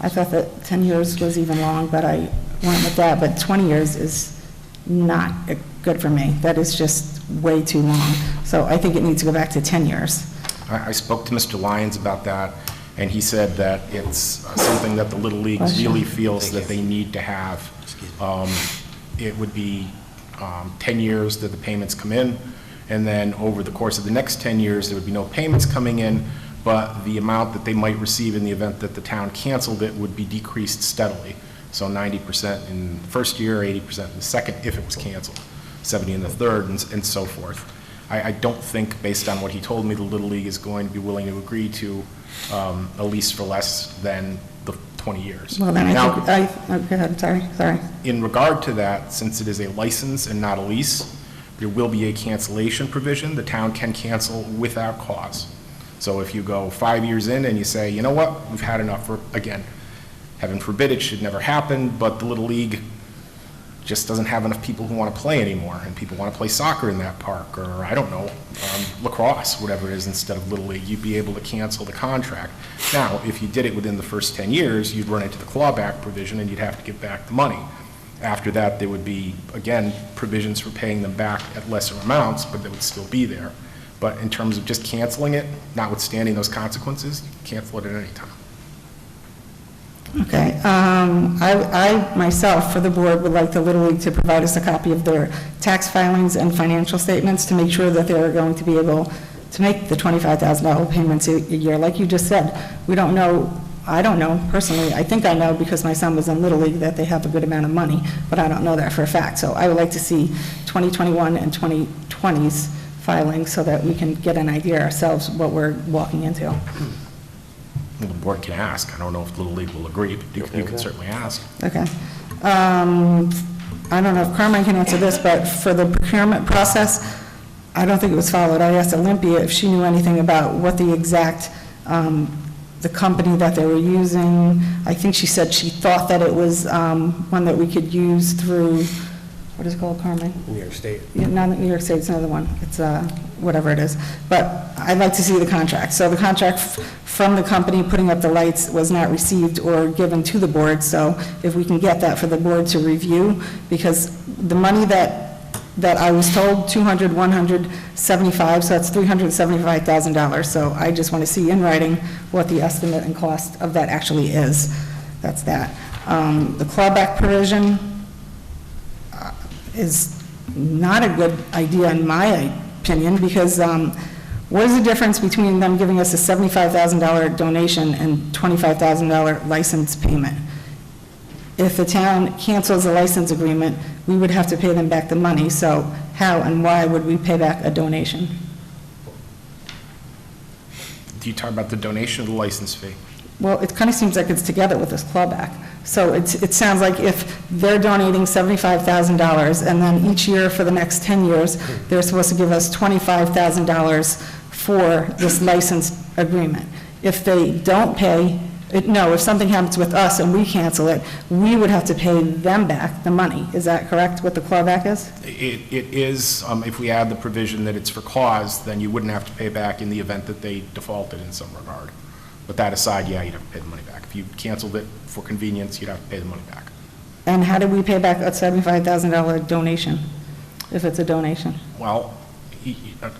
I thought that 10 years was even long, but I went with that, but 20 years is not good for me. That is just way too long. So I think it needs to go back to 10 years. I spoke to Mr. Lyons about that, and he said that it's something that the Little League really feels that they need to have. It would be 10 years that the payments come in, and then over the course of the next 10 years, there would be no payments coming in, but the amount that they might receive in the event that the town canceled it would be decreased steadily. So 90% in the first year, 80% in the second if it was canceled, 70 in the third, and so forth. I don't think, based on what he told me, the Little League is going to be willing to agree to a lease for less than the 20 years. Well, then Now, oh, go ahead, sorry. in regard to that, since it is a license and not a lease, there will be a cancellation provision. The town can cancel without cause. So if you go 5 years in and you say, you know what, we've had enough, again, heaven forbid it should never happen, but the Little League just doesn't have enough people who want to play anymore, and people want to play soccer in that park, or I don't know, lacrosse, whatever it is, instead of Little League, you'd be able to cancel the contract. Now, if you did it within the first 10 years, you'd run into the clawback provision and you'd have to give back the money. After that, there would be, again, provisions for paying them back at lesser amounts, but they would still be there. But in terms of just canceling it, notwithstanding those consequences, you can cancel it at any time. Okay, I myself, for the board, would like the Little League to provide us a copy of their tax filings and financial statements to make sure that they are going to be able to make the $25,000 payments a year. Like you just said, we don't know, I don't know personally, I think I know because my son was in Little League that they have a good amount of money, but I don't know that for a fact. So I would like to see 2021 and 2020's filings so that we can get an idea ourselves what we're walking into. Well, the board can ask. I don't know if Little League will agree, but you can certainly ask. Okay. I don't know if Carmine can answer this, but for the procurement process, I don't think it was followed. I asked Olympia if she knew anything about what the exact, the company that they were using. I think she said she thought that it was one that we could use through, what is it called, Carmine? New York State. Yeah, not New York State, it's another one. It's whatever it is. But I'd like to see the contract. So the contract from the company putting up the lights was not received or given to the board. So if we can get that for the board to review, because the money that I was told, 200, 175, so that's $375,000. So I just want to see in writing what the estimate and cost of that actually is. That's that. The clawback provision is not a good idea in my opinion, because what is the difference between them giving us a $75,000 donation and $25,000 license payment? If the town cancels the license agreement, we would have to pay them back the money, so how and why would we pay back a donation? Do you talk about the donation or the license fee? Well, it kind of seems like it's together with this clawback. So it sounds like if they're donating $75,000, and then each year for the next 10 years, they're supposed to give us $25,000 for this license agreement. if they don't pay, if something happens with us and we cancel it, we would have to pay them back the money. Is that correct, what the clawback is? It is, if we add the provision that it's for cause, then you wouldn't have to pay back in the event that they defaulted in some regard. But that aside, yeah, you'd have to pay the money back. If you canceled it for convenience, you'd have to pay the money back. And how do we pay back a $75,000 donation, if it's a donation? Well,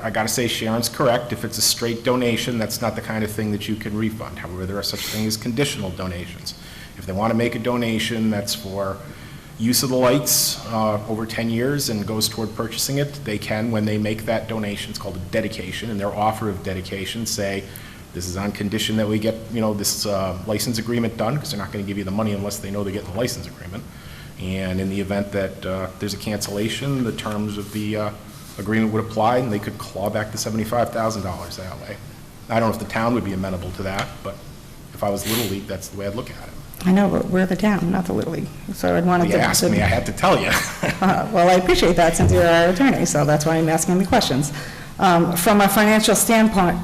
I got to say Sharon's correct. If it's a straight donation, that's not the kind of thing that you can refund. However, there are such things as conditional donations. If they want to make a donation that's for use of the lights over 10 years and goes toward purchasing it, they can, when they make that donation, it's called a dedication, and their offer of dedication say, this is on condition that we get, this license agreement done, because they're not going to give you the money unless they know they're getting the license agreement. And in the event that there's a cancellation, the terms of the agreement would apply, and they could claw back the $75,000 that way. I don't know if the town would be amenable to that, but if I was Little League, that's the way I'd look at it. I know, but we're the town, not the Little League, so I'd want to... You asked me, I had to tell you. Well, I appreciate that since you're our attorney, so that's why I'm asking the questions. From a financial standpoint,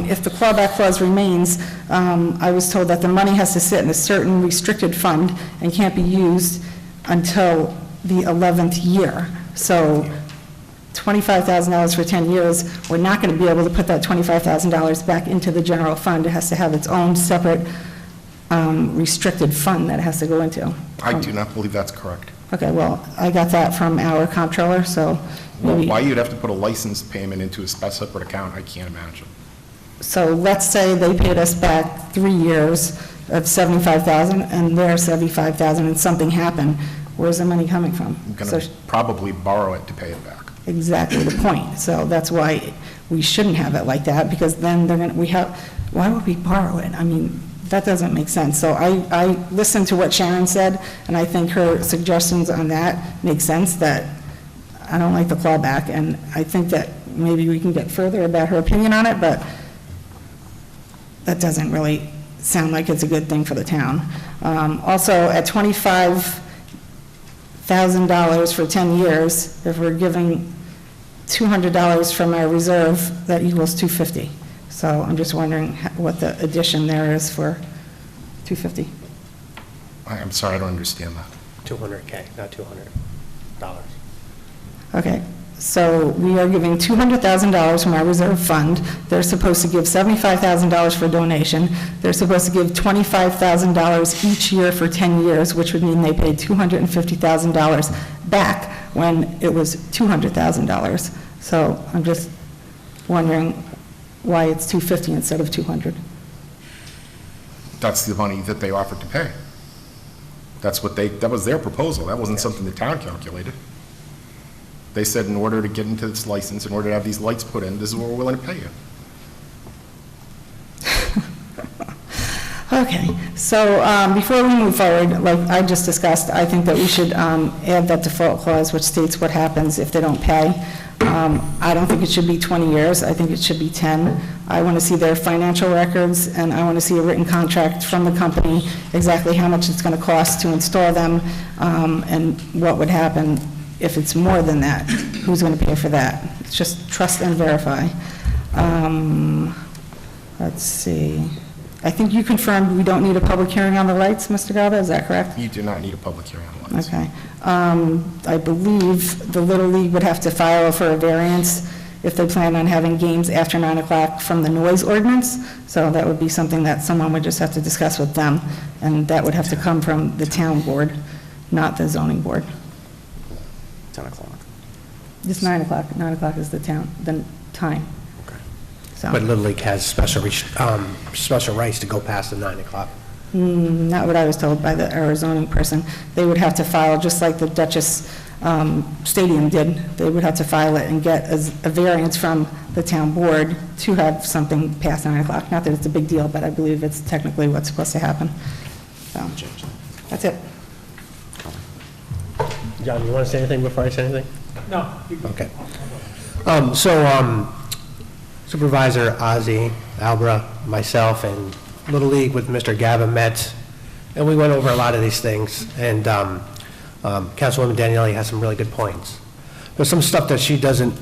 if the clawback clause remains, I was told that the money has to sit in a certain restricted fund and can't be used until the 11th year. So $25,000 for 10 years, we're not going to be able to put that $25,000 back into the general fund. It has to have its own separate restricted fund that it has to go into. I do not believe that's correct. Okay, well, I got that from our comptroller, so Well, maybe... why you'd have to put a license payment into a separate account, I can't imagine. So let's say they paid us back 3 years of $75,000 and their $75,000 and something happened. Where's the money coming from? I'm going to probably borrow it to pay it back. Exactly the point. So that's why we shouldn't have it like that, because then they're going to, why would we borrow it? I mean, that doesn't make sense. So I listened to what Sharon said, and I think her suggestions on that make sense, that I don't like the clawback, and I think that maybe we can get further about her opinion on it, but that doesn't really sound like it's a good thing for the town. Also, at $25,000 for 10 years, if we're giving $200 from our reserve, that equals $250. So I'm just wondering what the addition there is for $250. I'm sorry, I don't understand that. $200K, not $200. Okay, so we are giving $200,000 from our reserve fund. They're supposed to give $75,000 for donation. They're supposed to give $25,000 each year for 10 years, which would mean they paid $250,000 back when it was $200,000. So I'm just wondering why it's $250 instead of $200. That's the money that they offered to pay. That was their proposal. That wasn't something the town calculated. They said in order to get into this license, in order to have these lights put in, this is what we're willing to pay you. Okay, so before we move forward, like I just discussed, I think that we should add that default clause which states what happens if they don't pay. I don't think it should be 20 years. I think it should be 10. I want to see their financial records, and I want to see a written contract from the company, exactly how much it's going to cost to install them, and what would happen if it's more than that. Who's going to pay for that? It's just trust and verify. Let's see. I think you confirmed we don't need a public hearing on the lights, Mr. Galba, is that correct? You do not need a public hearing on the lights. Okay. I believe the Little League would have to file for a variance if they plan on having games after 9 o'clock from the noise ordinance. So that would be something that someone would just have to discuss with them, and that would have to come from the town board, not the zoning board. 10 o'clock. It's 9 o'clock. 9 o'clock is the time. So, But Little League has special rights to go past the 9 o'clock. not what I was told by our zoning person. They would have to file, just like the Duchess Stadium did, they would have to file it and get a variance from the town board to have something past 9 o'clock. Not that it's a big deal, but I believe it's technically what's supposed to happen. So, that's it. John, you want to say anything before I say anything? No. Okay. Supervisor Ozzie, Albra, myself, and Little League with Mr. Gavin met, and we went over a lot of these things, and Councilwoman Daniele has some really good points. There's some stuff that she doesn't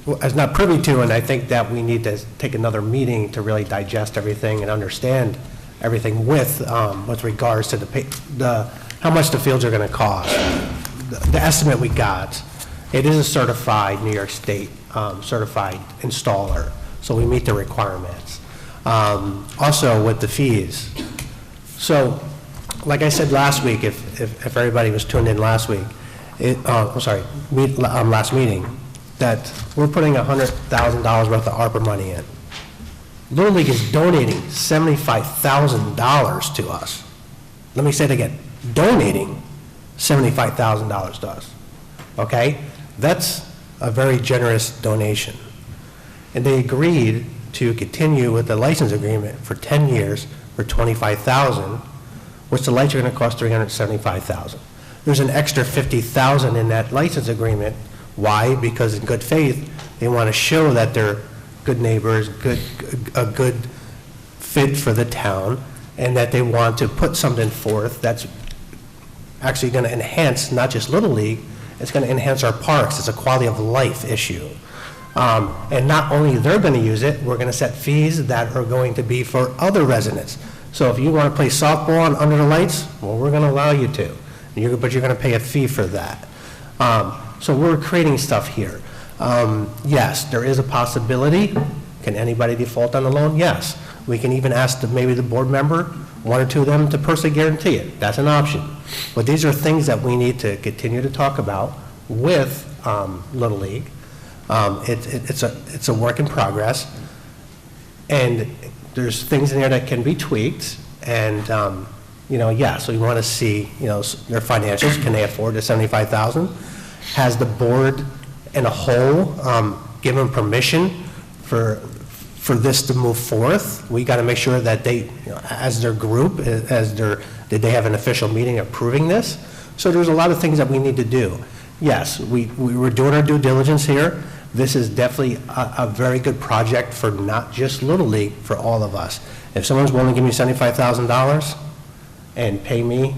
is not privy to, and I think that we need to take another meeting to really digest everything and understand everything with regards to how much the fields are going to cost. The estimate we got, it is a certified New York State certified installer, so we meet the requirements. Also with the fees. So, like I said last week, if everybody was tuned in last week, last meeting, that we're putting $100,000 worth of ARPA money in. Little League is donating $75,000 to us. Let me say it again, donating $75,000 to us, okay? That's a very generous donation. And they agreed to continue with the license agreement for 10 years for $25,000, which the lights are going to cost $375,000. There's an extra $50,000 in that license agreement. Why? Because in good faith, they want to show that they're good neighbors, a good fit for the town, and that they want to put something forth that's actually going to enhance not just Little League, it's going to enhance our parks. It's a quality of life issue. And not only they're going to use it, we're going to set fees that are going to be for other residents. So if you want to play softball under the lights, well, we're going to allow you to. But you're going to pay a fee for that. So we're creating stuff here. Yes, there is a possibility. Can anybody default on the loan? Yes. We can even ask maybe the board member, one or two of them, to personally guarantee it. That's an option. But these are things that we need to continue to talk about with Little League. It's a work in progress. And there's things in there that can be tweaked. And, so we want to see, their financials. Can they afford the $75,000? Has the board in a whole given permission for this to move forth? We got to make sure that they, as their group, did they have an official meeting approving this? So there's a lot of things that we need to do. Yes, we were doing our due diligence here. This is definitely a very good project for not just Little League, for all of us. If someone's willing to give me $75,000 and pay me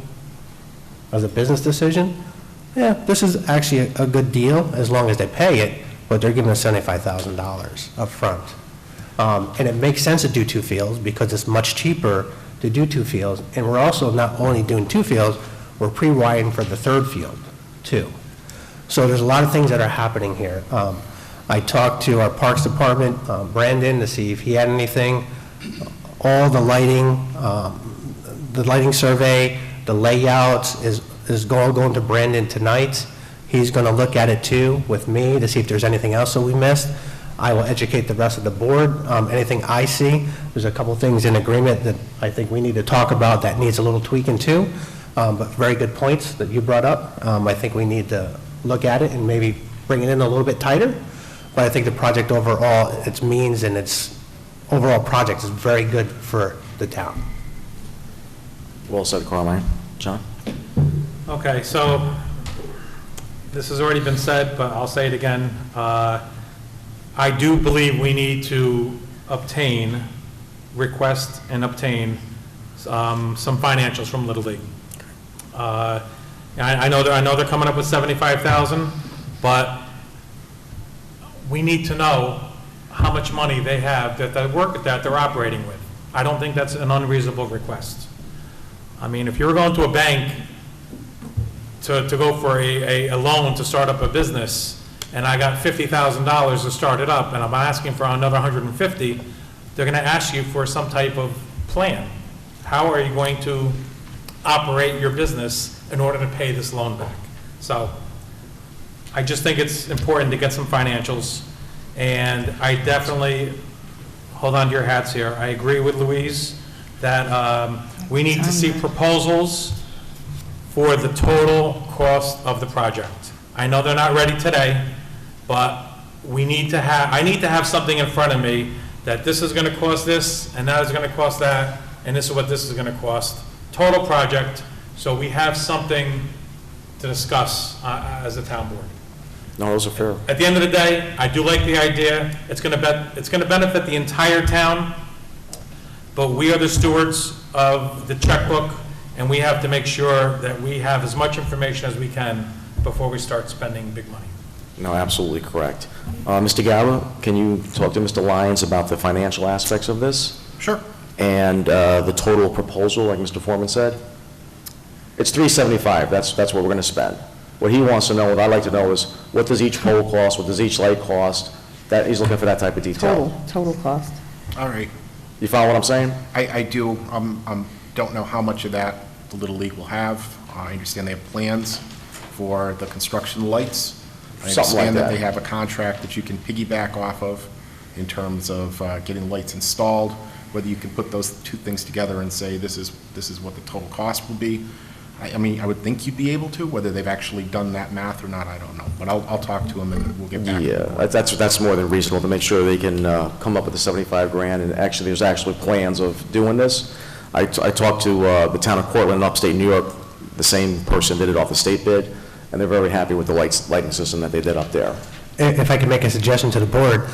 as a business decision, yeah, this is actually a good deal as long as they pay it, but they're giving us $75,000 up front. And it makes sense to do two fields because it's much cheaper to do two fields. And we're also not only doing two fields, we're pre-wiring for the third field too. So there's a lot of things that are happening here. I talked to our Parks Department, Brandon, to see if he had anything. All the lighting survey, the layouts is going to Brandon tonight. He's going to look at it too with me to see if there's anything else that we missed. I will educate the rest of the board. Anything I see, there's a couple things in agreement that I think we need to talk about that needs a little tweaking too. But very good points that you brought up. I think we need to look at it and maybe bring it in a little bit tighter. But I think the project overall, its means and its overall project is very good for the town. Well said, Carline. John? Okay, so this has already been said, but I'll say it again. I do believe we need to request and obtain some financials from Little League. I know they're coming up with $75,000, but we need to know how much money they have that they're operating with. I don't think that's an unreasonable request. I mean, if you're going to a bank to go for a loan to start up a business, and I got $50,000 to start it up, and I'm asking for another $150,000, they're going to ask you for some type of plan. How are you going to operate your business in order to pay this loan back? So I just think it's important to get some financials, and I definitely, hold on to your hats here, I agree with Louise that we need to see proposals for the total cost of the project. I know they're not ready today, but I need to have something in front of me that this is going to cost this, and that is going to cost that, and this is what this is going to cost. Total project, so we have something to discuss as a town board. No, those are fair. At the end of the day, I do like the idea. It's going to benefit the entire town, but we are the stewards of the checkbook, and we have to make sure that we have as much information as we can before we start spending big money. No, absolutely correct. Mr. Gallo, can you talk to Mr. Lyons about the financial aspects of this? Sure. And the total proposal, like Mr. Foreman said? It's $375, that's what we're going to spend. What he wants to know, what I'd like to know is, what does each pole cost, what does each light cost? That, he's looking for that type of detail. Total cost. All right. You follow what I'm saying? I do, don't know how much of that the Little League will have. I understand they have plans for the construction lights. I Something like understand that that. they have a contract that you can piggyback off of in terms of getting lights installed, whether you can put those two things together and say, this is what the total cost will be. I mean, I would think you'd be able to. Whether they've actually done that math or not, I don't know. But I'll talk to them and we'll get back to you. Yeah, that's more than reasonable to make sure they can come up with the 75 grand, and actually, there's actually plans of doing this. I talked to the town of Cortland in upstate New York, the same person did it off the state bid, and they're very happy with the lighting system that they did up there. If I could make a suggestion to the board,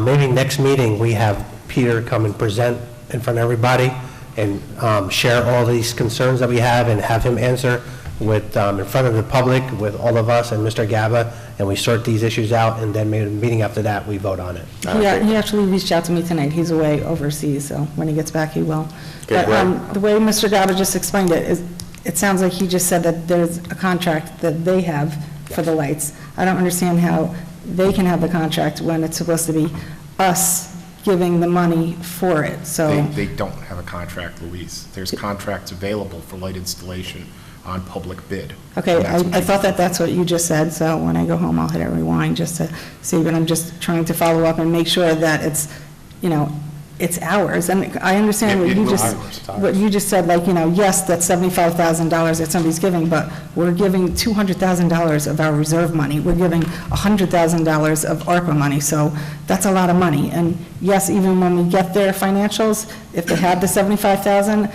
maybe next meeting, we have Peter come and present in front of everybody and share all these concerns that we have and have him answer with, in front of the public, with all of us and Mr. Gaba, and we sort these issues out, and then maybe the meeting after that, we vote on it. Yeah, he actually reached out to me tonight. He's away overseas, so when he gets back, he will. Okay, But great. the way Mr. Gaba just explained it, is, it sounds like he just said that there's a contract that they have for the lights. I don't understand how they can have the contract when it's supposed to be us giving the money for it, so. They don't have a contract, Louise. There's contracts available for light installation on public bid. Okay, And that's what I you- thought that that's what you just said, so when I go home, I'll hit a rewind just to see, but I'm just trying to follow up and make sure that it's, you know, it's ours. And I understand what It you will just, be ours. It's what you just said, like, you know, yes, that's $75,000 that somebody's giving, but we're giving $200,000 of our reserve money. We're giving $100,000 of ARPA money, so that's a lot of money. And yes, even when we get their financials, if they have the $75,000,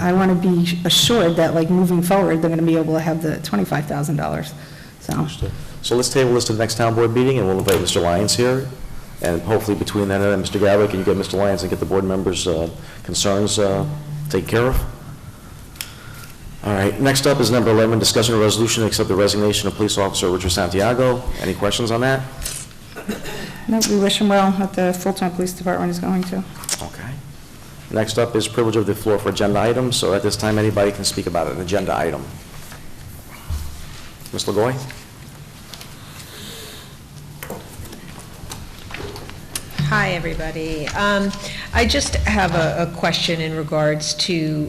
I want to be assured that, like, moving forward, they're going to be able to have the $25,000, so. So let's table this to the next town board meeting, and we'll invite Mr. Lyons here. And hopefully between then and then, Mr. Galvin, can you get Mr. Lyons and get the board members' concerns taken care of? All right, next up is number 11, discussion of resolution to accept the resignation of police officer Richard Santiago. Any questions on that? No, we wish him well at the full-time police department is going to. Okay. Next up is privilege of the floor for agenda items. So at this time, anybody can speak about an agenda item. Ms. LaGoy? Hi, everybody. I just have a question in regards to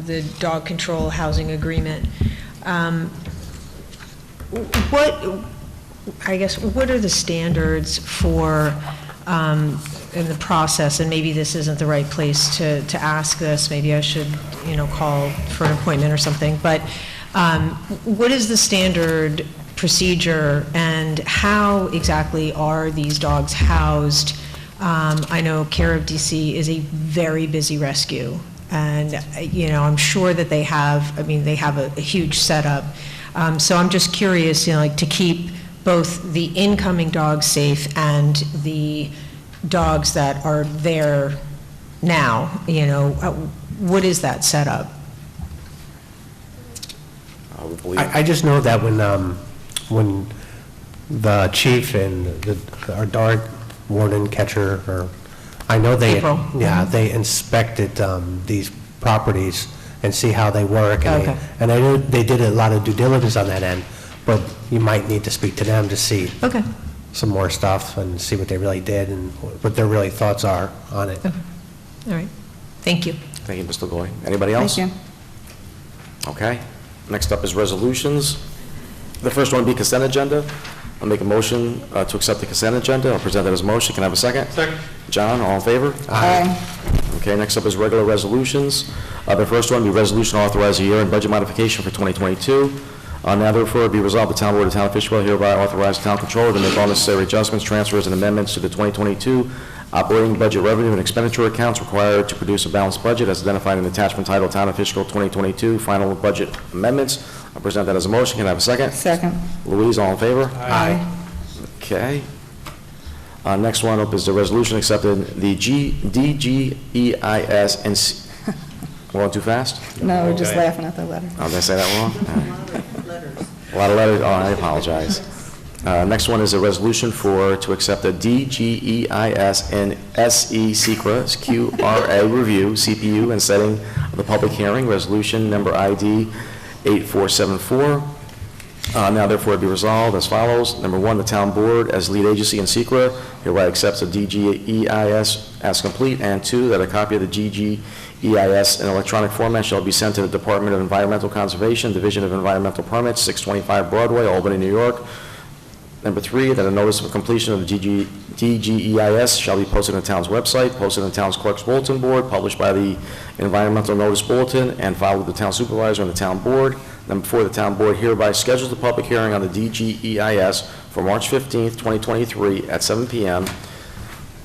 the dog control housing agreement. What are the standards for, in the process, and maybe this isn't the right place to ask this, maybe I should, call for an appointment or something, but what is the standard procedure and how exactly are these dogs housed? I know Care of DC is a very busy rescue, and, I'm sure that they have a huge setup. So I'm just curious, to keep both the incoming dogs safe and the dogs that are there now, what is that setup? I just know that when the chief and our dog warden catcher, or I know they, April. yeah, they inspected these properties and see how they work. Okay. And I know they did a lot of due diligence on that end, but you might need to speak to them to see Okay. some more stuff and see what they really did and what their really thoughts are on it. Okay. All right. Thank you. Thank you, Ms. LaGoy. Anybody else? Thank you. Okay. Next up is resolutions. The first one will be consent agenda. I'll make a motion to accept the consent agenda. I'll present that as a motion. Can I have a second? Second. John, all in favor? Aye. Okay, next up is regular resolutions. The first one will be resolution authorizing a year-end budget modification for 2022. Now therefore be resolved, the town board of the town of Fishkill hereby authorize the town controller to make all necessary adjustments, transfers, and amendments to the 2022 operating budget revenue and expenditure accounts required to produce a balanced budget as identified in the attachment titled Town of Fishkill 2022 Final Budget Amendments. I'll present that as a motion. Can I have a second? Second. Louise, all in favor? Aye. Okay. Next one up is the resolution accepting the DGEIS and going too fast? No, we're just laughing at the letter. Oh, did I say that wrong? All right. A lot of letters. Oh, I apologize. Next one is a resolution to accept a DGEIS and SE Secra QRA review, CPU, and setting of the public hearing, resolution number ID 8474. Now therefore be resolved as follows. Number one, the town board as lead agency in SECRA hereby accepts the DGEIS as complete, and two, that a copy of the DGEIS in electronic format shall be sent to the Department of Environmental Conservation, Division of Environmental Permits, 625 Broadway, Albany, New York. Number three, that a notice of completion of the DGEIS shall be posted on the town's website, posted on the town's clerk's bulletin board, published by the Environmental Notice Bulletin, and filed with the town supervisor and the town board. Number four, the town board hereby schedules the public hearing on the DGEIS for March 15th, 2023 at 7 p.m.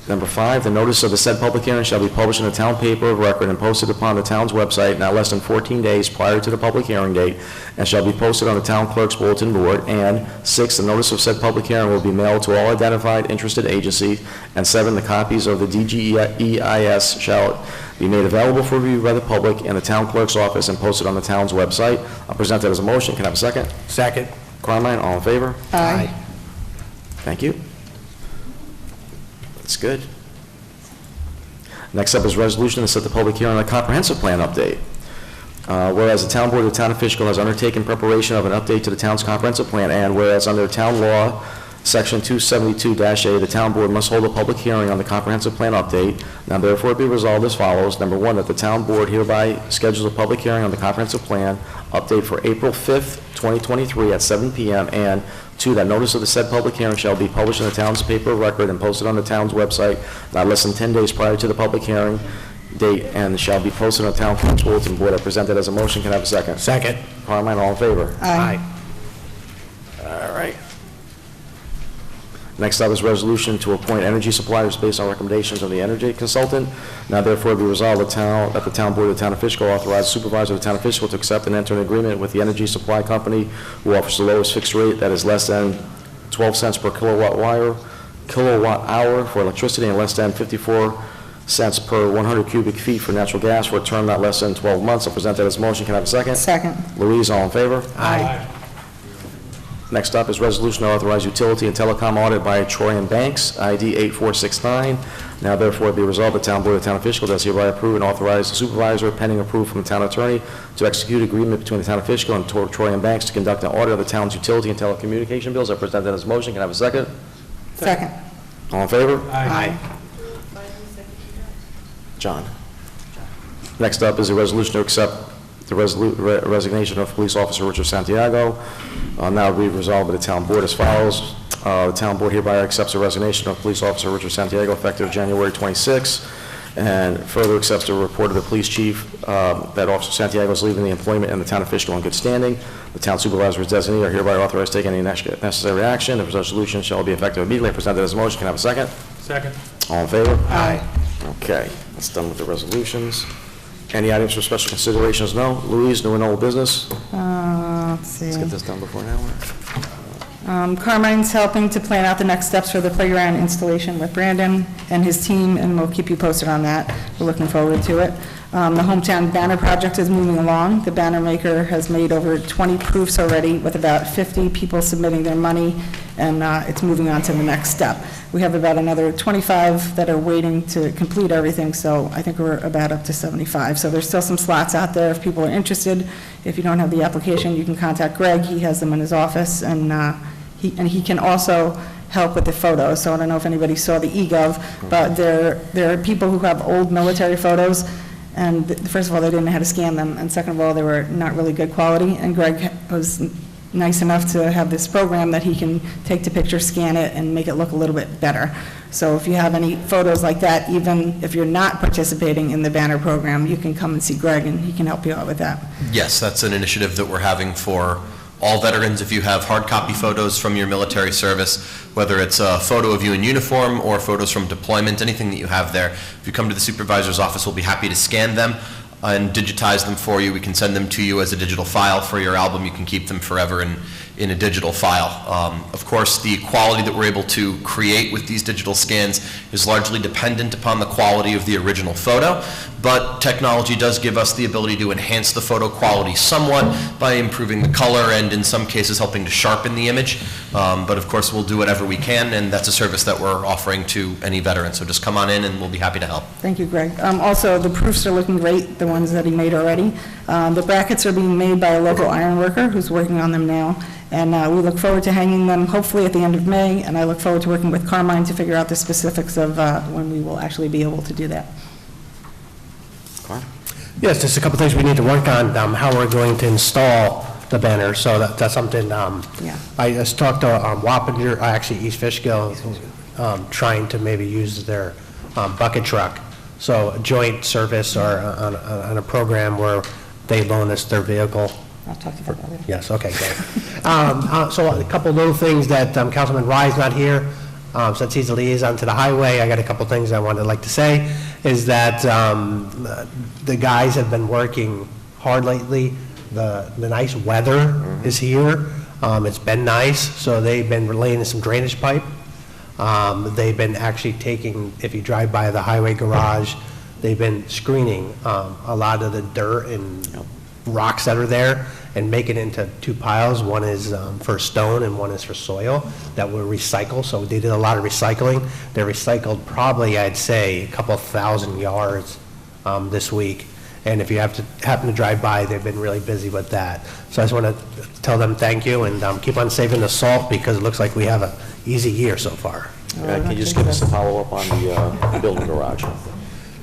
Number five, the notice of the said public hearing shall be published in the town paper of record and posted upon the town's website not less than 14 days prior to the public hearing date, and shall be posted on the town clerk's bulletin board. And six, the notice of said public hearing will be mailed to all identified interested agencies. And seven, the copies of the DGEIS shall be made available for review by the public in the town clerk's office and posted on the town's website. I'll present that as a motion. Can I have a second? Second. Carmine, all in favor? Aye. Thank you. That's good. Next up is resolution to set the public hearing on a comprehensive plan update. Whereas the town board of the town of Fishkill has undertaken preparation of an update to the town's comprehensive plan, and whereas under town law, section 272-A, the town board must hold a public hearing on the comprehensive plan update. Now therefore be resolved as follows. Number one, that the town board hereby schedules a public hearing on the comprehensive plan update for April 5th, 2023 at 7 p.m. And two, that notice of the said public hearing shall be published in the town's paper of record and posted on the town's website not less than 10 days prior to the public hearing date, and shall be posted on the town clerk's bulletin board. I present that as a motion. Can I have a second? Second. Carmine, all in favor? Aye. All right. Next up is resolution to appoint energy suppliers based on recommendations of the energy consultant. Now therefore be resolved that the town board of the town of Fishkill authorize the supervisor of the town of Fishkill to accept and enter an agreement with the energy supply company who offers the lowest fixed rate that is less than 12 cents per kilowatt hour for electricity and less than 54 cents per 100 cubic feet for natural gas for a term not less than 12 months. I'll present that as a motion. Can I have a second? Second. Louise, all in favor? Aye. Next up is resolution to authorize utility and telecom audit by Troy and Banks, ID 8469. Now therefore be resolved, the town board of the town of Fishkill does hereby approve and authorize the supervisor, pending approval from the town attorney, to execute agreement between the town of Fishkill and Troy and Banks to conduct an audit of the town's utility and telecommunication bills. I present that as a motion. Can I have a second? Second. All in favor? Aye. John. Next up is a resolution to accept the resignation of police officer Richard Santiago. Now be resolved by the town board as follows. The town board hereby accepts the resignation of police officer Richard Santiago effective January 26, and further accepts the report of the police chief that Officer Santiago is leaving the employment in the town of Fishkill in good standing. The town supervisor's designee are hereby authorized to take any necessary action. The resolution shall be effective immediately. I present that as a motion. Can I have a second? Second. All in favor? Aye. Okay, that's done with the resolutions. Any items for special considerations? No. Louise, new and old business? Let's see. Let's get this done before an hour. Carmine's helping to plan out the next steps for the playground installation with Brandon and his team, and we'll keep you posted on that. We're looking forward to it. The hometown banner project is moving along. The banner maker has made over 20 proofs already, with about 50 people submitting their money, and it's moving on to the next step. We have about another 25 that are waiting to complete everything, so I think we're about up to 75. So there's still some slots out there if people are interested. If you don't have the application, you can contact Greg. He has them in his office, and he can also help with the photos. So I don't know if anybody saw the eGov, but there are people who have old military photos, and first of all, they didn't know how to scan them, and second of all, they were not really good quality, and Greg was nice enough to have this program that he can take the picture, scan it, and make it look a little bit better. So if you have any photos like that, even if you're not participating in the banner program, you can come and see Greg, and he can help you out with that. Yes, that's an initiative that we're having for all veterans. If you have hard copy photos from your military service, whether it's a photo of you in uniform or photos from deployment, anything that you have there, if you come to the supervisor's office, we'll be happy to scan them. and digitize them for you. We can send them to you as a digital file for your album. You can keep them forever in a digital file. Of course, the quality that we're able to create with these digital scans is largely dependent upon the quality of the original photo, but technology does give us the ability to enhance the photo quality somewhat by improving the color and in some cases helping to sharpen the image. But of course, we'll do whatever we can, and that's a service that we're offering to any veteran. So just come on in and we'll be happy to help. Thank you, Greg. Also, the proofs are looking great, the ones that he made already. The brackets are being made by a local iron worker who's working on them now, and we look forward to hanging them hopefully at the end of May, and I look forward to working with Carmine to figure out the specifics of when we will actually be able to do that. Yes, just a couple things we need to work on, how we're going to install the banner, so that's something, I just talked to Wappinger, actually East Fishkill, trying to maybe use their bucket truck, so a joint service or on a program where they loan us their vehicle. I'll talk to you about that later. Yes, okay, great. So a couple little things that Councilman Rye's not here, since he's the liaison to the highway, I got a couple things I wanted like to say, is that the guys have been working hard lately. The nice weather is here. It's been nice, so they've been laying some drainage pipe. They've been actually taking, if you drive by the highway garage, they've been screening a lot of the dirt and rocks that are there and make it into two piles. One is for stone and one is for soil that will recycle. So they did a lot of recycling. They recycled probably, I'd say, a couple thousand yards this week. And if you happen to drive by, they've been really busy with that. So I just want to tell them thank you and keep on saving the salt because it looks like we have an easy year so far. Can you just give us a follow-up on the building garage?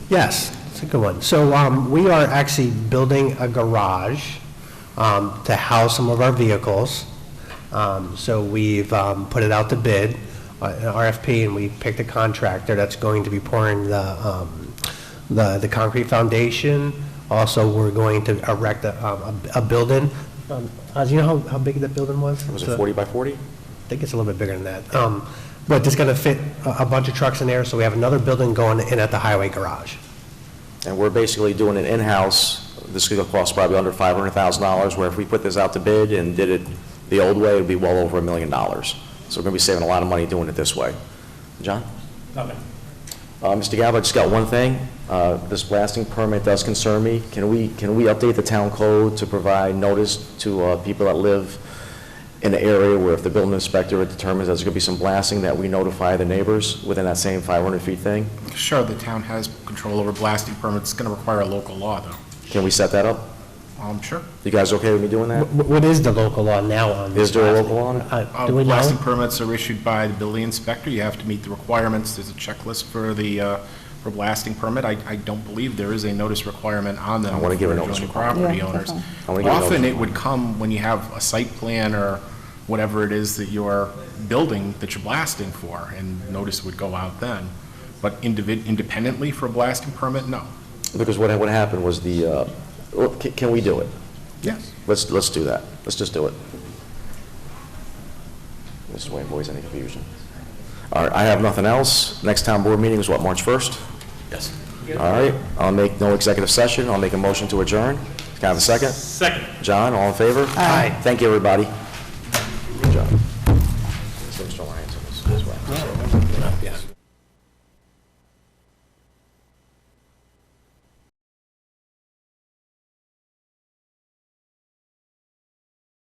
Yes, it's a good one. So we are actually building a garage to house some of our vehicles. So we've put it out to bid, an RFP, and we picked a contractor that's going to be pouring the concrete foundation. Also, we're going to erect a building. Do you know how big that building was? Was it 40 by 40? I think it's a little bit bigger than that. But it's going to fit a bunch of trucks in there, so we have another building going in at the highway garage. And we're basically doing it in-house. This is going to cost probably under $500,000, where if we put this out to bid and did it the old way, it would be well over $1 million. So we're going to be saving a lot of money doing it this way. John? Nothing. Mr. Gallo, I just got one thing. This blasting permit does concern me. Can we update the town code to provide notice to people that live in the area where if the building inspector determines there's going to be some blasting, that we notify the neighbors within that same 500 feet thing? Sure, the town has control over blasting permits. It's going to require a local law, though. Can we set that up? Sure. You guys okay with me doing that? What is the local law now on this? Is there a local law on it? Do we know? Blasting permits are issued by the building inspector. You have to meet the requirements. There's a checklist for the for blasting permit. I don't believe there is a notice requirement on them. I want to give a for notice adjoining requirement. property Yeah, owners. definitely. I want to give a Often notice. it would come when you have a site plan or whatever it is that you're building that you're blasting for, and notice would go out then. But independently for a blasting permit, no. Because what happened was can we do it? Yes. Let's do that. Let's just do it. This way avoids any confusion. All right, I have nothing else. Next town board meeting is what, March 1st? Yes. All right, I'll make no executive session. I'll make a motion to adjourn. Can I have a second? Second. John, all in favor? Aye. Thank you, everybody. Good job. As well. Yes.